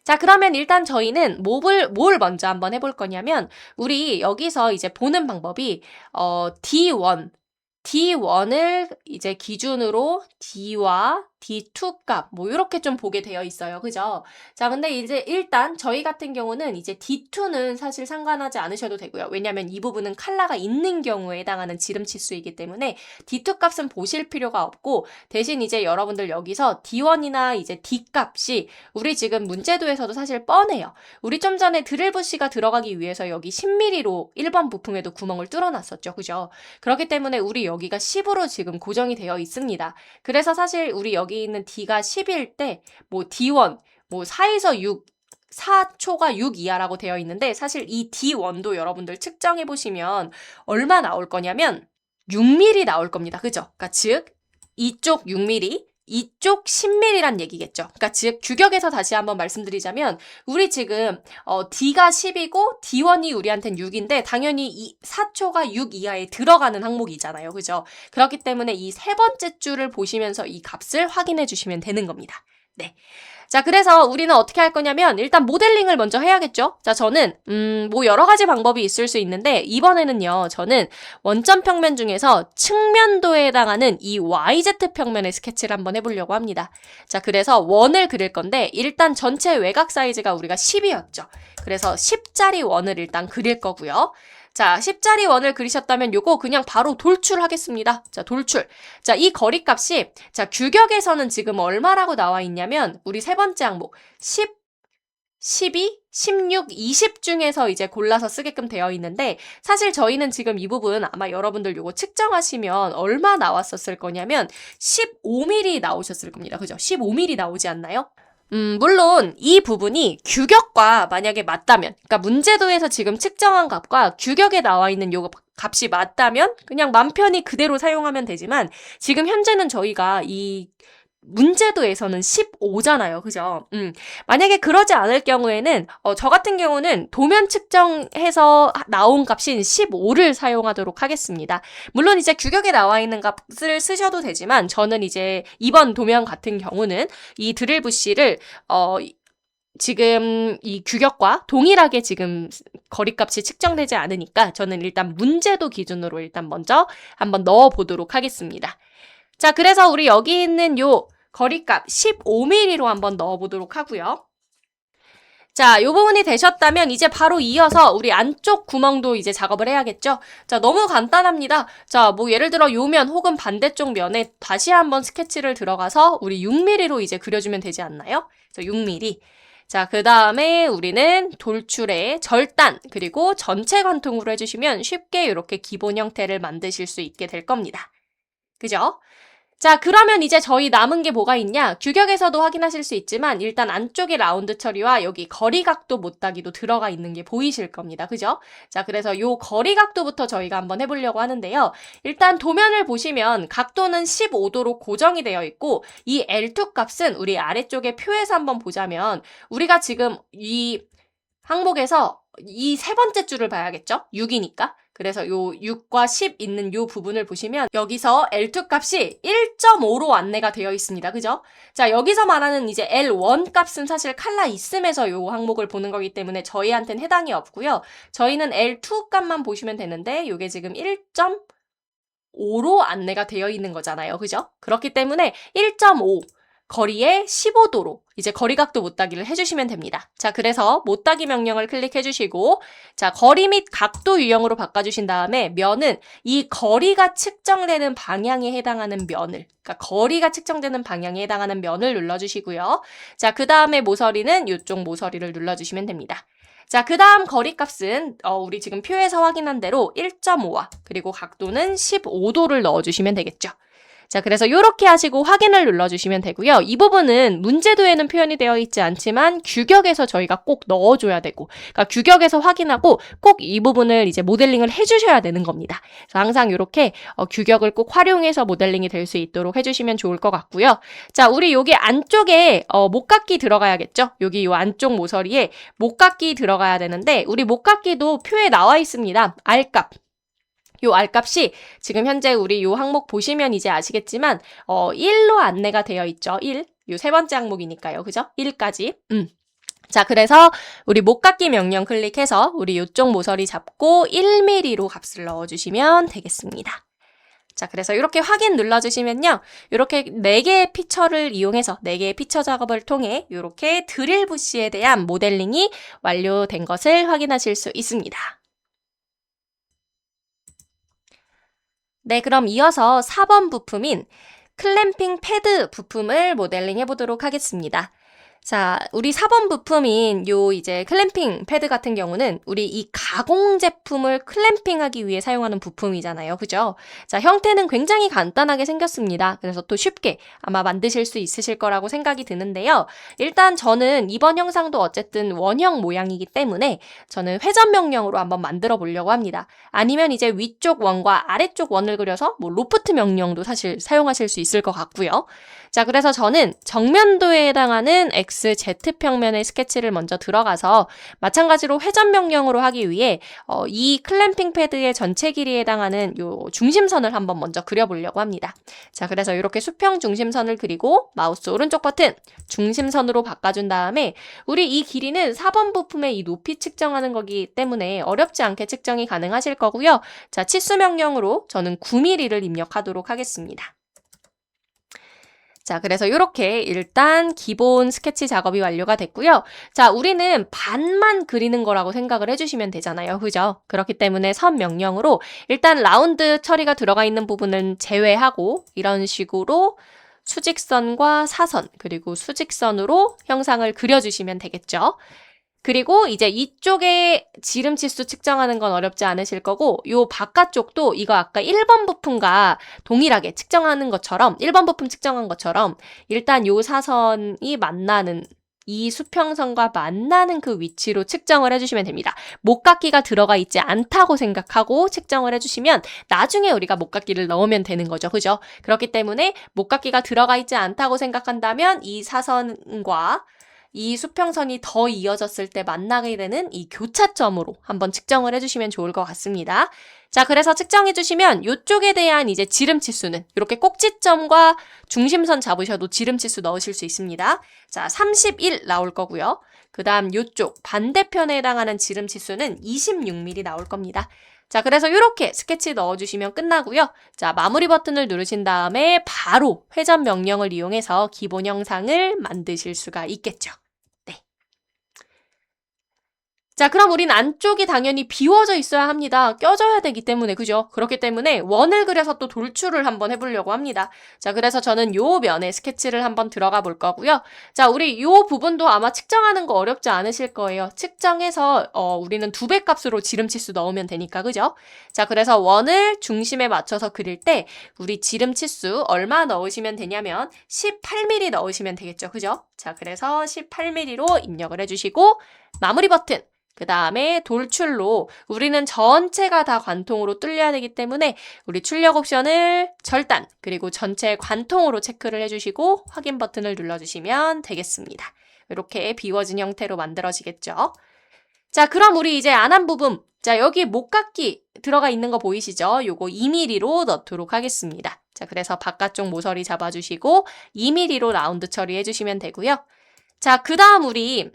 Speaker 1: 자, 그러면 일단 저희는 뭘 먼저 한번 해볼 거냐면, 우리 여기서 이제 보는 방법이, D1을 이제 기준으로 D와 D2 값 뭐 이렇게 좀 보게 되어 있어요. 그죠? 자, 근데 이제 일단 저희 같은 경우는 이제 D2는 사실 상관하지 않으셔도 되고요. 왜냐하면 이 부분은 컬러가 있는 경우에 해당하는 지름 치수이기 때문에 D2 값은 보실 필요가 없고 대신 이제 여러분들 여기서 D1이나 이제 D 값이 우리 지금 문제도에서도 사실 뻔해요. 우리 좀 전에 드릴부시가 들어가기 위해서 여기 10mm로 1번 부품에도 구멍을 뚫어놨었죠. 그죠? 그렇기 때문에 우리 여기가 10으로 지금 고정이 되어 있습니다. 그래서 사실 우리 여기 있는 D가 10일 때 뭐 D1, 뭐 4에서 6, 4초가 6 이하라고 되어 있는데 사실 이 D1도 여러분들 측정해 보시면 얼마 나올 거냐면 6mm 나올 겁니다. 그죠? 그러니까 즉 이쪽 6mm, 이쪽 10mm란 얘기겠죠. 그러니까 즉 규격에서 다시 한번 말씀드리자면 우리 지금 D가 10이고 D1이 우리한테는 6인데 당연히 이 4초가 6 이하에 들어가는 항목이잖아요. 그죠? 그렇기 때문에 이 세 번째 줄을 보시면서 이 값을 확인해 주시면 되는 겁니다. 네. 자, 그래서 우리는 어떻게 할 거냐면 일단 모델링을 먼저 해야겠죠. 자, 저는 뭐 여러 가지 방법이 있을 수 있는데 이번에는요. 저는 원점 평면 중에서 측면도에 해당하는 이 YZ 평면의 스케치를 한번 해보려고 합니다. 자, 그래서 원을 그릴 건데 일단 전체 외곽 사이즈가 우리가 10이었죠. 그래서 10짜리 원을 일단 그릴 거고요. 자, 10짜리 원을 그리셨다면 요거 그냥 바로 돌출하겠습니다. 자, 돌출. 자, 이 거리값이 자, 규격에서는 지금 얼마라고 나와 있냐면 우리 세 번째 항목 10, 12, 16, 20 중에서 이제 골라서 쓰게끔 되어 있는데 사실 저희는 지금 이 부분 아마 여러분들 요거 측정하시면 얼마 나왔었을 거냐면 15mm 나오셨을 겁니다. 그죠? 15mm 나오지 않나요? 물론 이 부분이 규격과 만약에 맞다면, 그러니까 문제도에서 지금 측정한 값과 규격에 나와 있는 요 값이 맞다면 그냥 맘 편히 그대로 사용하면 되지만 지금 현재는 저희가 이 문제도에서는 15잖아요. 그죠? 만약에 그러지 않을 경우에는 저 같은 경우는 도면 측정해서 나온 값인 15를 사용하도록 하겠습니다. 물론 이제 규격에 나와 있는 값을 쓰셔도 되지만 저는 이제 이번 도면 같은 경우는 이 드릴부시를 지금 이 규격과 동일하게 지금 거리값이 측정되지 않으니까 저는 일단 문제도 기준으로 일단 먼저 한번 넣어보도록 하겠습니다. 자, 그래서 우리 여기 있는 요 거리값 15mm로 한번 넣어보도록 하고요. 자, 요 부분이 되셨다면 이제 바로 이어서 우리 안쪽 구멍도 이제 작업을 해야겠죠? 자, 너무 간단합니다. 자, 뭐 예를 들어 요 면 혹은 반대쪽 면에 다시 한번 스케치를 들어가서 우리 6mm로 이제 그려주면 되지 않나요? 그래서 6mm. 자, 그 다음에 우리는 돌출의 절단 그리고 전체 관통으로 해주시면 쉽게 이렇게 기본 형태를 만드실 수 있게 될 겁니다. 그죠? 자, 그러면 이제 저희 남은 게 뭐가 있냐? 규격에서도 확인하실 수 있지만 일단 안쪽에 라운드 처리와 여기 거리각도 못따기도 들어가 있는 게 보이실 겁니다. 그죠? 자, 그래서 요 거리각도부터 저희가 한번 해보려고 하는데요. 일단 도면을 보시면 각도는 15도로 고정이 되어 있고 이 L2 값은 우리 아래쪽에 표에서 한번 보자면 우리가 지금 이 항목에서 이 세 번째 줄을 봐야겠죠? 6이니까. 그래서 요 6과 10 있는 요 부분을 보시면 여기서 L2 값이 1.5로 안내가 되어 있습니다. 그죠? 자, 여기서 말하는 이제 L1 값은 사실 컬러 있음에서 요 항목을 보는 거기 때문에 저희한테는 해당이 없고요. 저희는 L2 값만 보시면 되는데 요게 지금 1.5로 안내가 되어 있는 거잖아요. 그죠? 그렇기 때문에 1.5 거리에 15도로 이제 거리각도 못따기를 해주시면 됩니다. 자, 그래서 못따기 명령을 클릭해주시고 자, 거리 및 각도 유형으로 바꿔주신 다음에 면은 이 거리가 측정되는 방향에 해당하는 면을 그러니까 거리가 측정되는 방향에 해당하는 면을 눌러주시고요. 자, 그 다음에 모서리는 이쪽 모서리를 눌러주시면 됩니다. 자, 그 다음 거리값은 우리 지금 표에서 확인한 대로 1.5와 그리고 각도는 15도를 넣어주시면 되겠죠. 자, 그래서 이렇게 하시고 확인을 눌러주시면 되고요. 이 부분은 문제도에는 표현이 되어 있지 않지만 규격에서 저희가 꼭 넣어줘야 되고 그러니까 규격에서 확인하고 꼭 이 부분을 이제 모델링을 해주셔야 되는 겁니다. 그래서 항상 이렇게 규격을 꼭 활용해서 모델링이 될 수 있도록 해주시면 좋을 것 같고요. 자, 우리 여기 안쪽에 목깎이 들어가야겠죠? 여기 요 안쪽 모서리에 목깎이 들어가야 되는데 우리 목깎이도 표에 나와 있습니다. R값. 요 R값이 지금 현재 우리 요 항목 보시면 이제 아시겠지만 1로 안내가 되어 있죠. 1. 요 세 번째 항목이니까요. 그죠? 1까지. 자, 그래서 우리 목깎이 명령 클릭해서 우리 요쪽 모서리 잡고 1mm로 값을 넣어주시면 되겠습니다. 자, 그래서 이렇게 확인 눌러주시면요. 이렇게 4개의 피처를 이용해서 4개의 피처 작업을 통해 이렇게 드릴 부시에 대한 모델링이 완료된 것을 확인하실 수 있습니다. 네, 그럼 이어서 4번 부품인 클램핑 패드 부품을 모델링 해보도록 하겠습니다. 자, 우리 4번 부품인 요 이제 클램핑 패드 같은 경우는 우리 이 가공 제품을 클램핑하기 위해 사용하는 부품이잖아요. 그죠? 자, 형태는 굉장히 간단하게 생겼습니다. 그래서 또 쉽게 아마 만드실 수 있으실 거라고 생각이 드는데요. 일단 저는 이번 영상도 어쨌든 원형 모양이기 때문에 저는 회전 명령으로 한번 만들어 보려고 합니다. 아니면 이제 위쪽 원과 아래쪽 원을 그려서 뭐 로프트 명령도 사실 사용하실 수 있을 것 같고요. 자, 그래서 저는 정면도에 해당하는 XZ평면의 스케치를 먼저 들어가서 마찬가지로 회전 명령으로 하기 위해 이 클램핑 패드의 전체 길이에 해당하는 요 중심선을 한번 먼저 그려보려고 합니다. 자, 그래서 이렇게 수평 중심선을 그리고 마우스 오른쪽 버튼 중심선으로 바꿔준 다음에 우리 이 길이는 4번 부품의 이 높이 측정하는 거기 때문에 어렵지 않게 측정이 가능하실 거고요. 자, 치수 명령으로 저는 9mm를 입력하도록 하겠습니다. 자, 그래서 이렇게 일단 기본 스케치 작업이 완료가 됐고요. 자, 우리는 반만 그리는 거라고 생각을 해주시면 되잖아요. 그죠? 그렇기 때문에 선 명령으로 일단 라운드 처리가 들어가 있는 부분은 제외하고 이런 식으로 수직선과 사선 그리고 수직선으로 형상을 그려주시면 되겠죠. 그리고 이제 이쪽에 지름 치수 측정하는 건 어렵지 않으실 거고 요 바깥쪽도 이거 아까 1번 부품과 동일하게 측정하는 것처럼 1번 부품 측정한 것처럼 일단 요 사선이 만나는 이 수평선과 만나는 그 위치로 측정을 해주시면 됩니다. 목깎이가 들어가 있지 않다고 생각하고 측정을 해주시면 나중에 우리가 목깎이를 넣으면 되는 거죠. 그죠? 그렇기 때문에 목깎이가 들어가 있지 않다고 생각한다면 이 사선과 이 수평선이 더 이어졌을 때 만나게 되는 이 교차점으로 한번 측정을 해주시면 좋을 것 같습니다. 자, 그래서 측정해주시면 이쪽에 대한 이제 지름치수는 이렇게 꼭지점과 중심선 잡으셔도 지름치수 넣으실 수 있습니다. 자, 31 나올 거고요. 그 다음 이쪽 반대편에 해당하는 지름치수는 26mm 나올 겁니다. 자, 그래서 이렇게 스케치 넣어주시면 끝나고요. 자, 마무리 버튼을 누르신 다음에 바로 회전 명령을 이용해서 기본 형상을 만드실 수가 있겠죠. 자, 그럼 우린 안쪽이 당연히 비워져 있어야 합니다. 껴져야 되기 때문에, 그죠? 그렇기 때문에 원을 그려서 또 돌출을 한번 해보려고 합니다. 자, 그래서 저는 요 면에 스케치를 한번 들어가 볼 거고요. 자, 우리 요 부분도 아마 측정하는 거 어렵지 않으실 거예요. 측정해서 우리는 2배 값으로 지름치수 넣으면 되니까, 그죠? 자, 그래서 원을 중심에 맞춰서 그릴 때 우리 지름치수 얼마 넣으시면 되냐면 18mm 넣으시면 되겠죠, 그죠? 자, 그래서 18mm로 입력을 해주시고 마무리 버튼 그 다음에 돌출로 우리는 전체가 다 관통으로 뚫려야 되기 때문에 우리 출력 옵션을 절단 그리고 전체 관통으로 체크를 해주시고 확인 버튼을 눌러주시면 되겠습니다. 이렇게 비워진 형태로 만들어지겠죠. 자, 그럼 우리 이제 안 한 부분 자, 여기 목깎이 들어가 있는 거 보이시죠? 요거 2mm로 넣도록 하겠습니다. 자, 그래서 바깥쪽 모서리 잡아주시고 2mm로 라운드 처리해주시면 되고요. 자, 그 다음 우리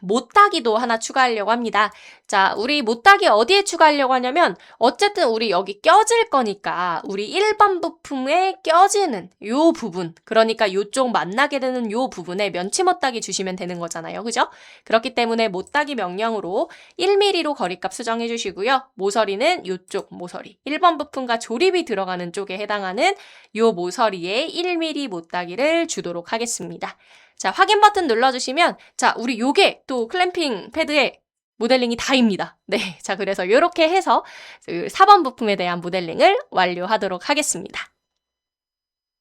Speaker 1: 못따기도 하나 추가하려고 합니다. 자, 우리 못따기 어디에 추가하려고 하냐면 어쨌든 우리 여기 껴질 거니까 우리 1번 부품에 껴지는 요 부분 그러니까 요쪽 만나게 되는 요 부분에 면치 못따기 주시면 되는 거잖아요. 그죠? 그렇기 때문에 못따기 명령으로 1mm로 거리값 수정해 주시고요. 모서리는 요쪽 모서리 1번 부품과 조립이 들어가는 쪽에 해당하는 요 모서리에 1mm 못따기를 주도록 하겠습니다. 자, 확인 버튼 눌러주시면 자, 우리 요게 또 클램핑 패드의 모델링이 다입니다. 네, 자, 그래서 이렇게 해서 4번 부품에 대한 모델링을 완료하도록 하겠습니다.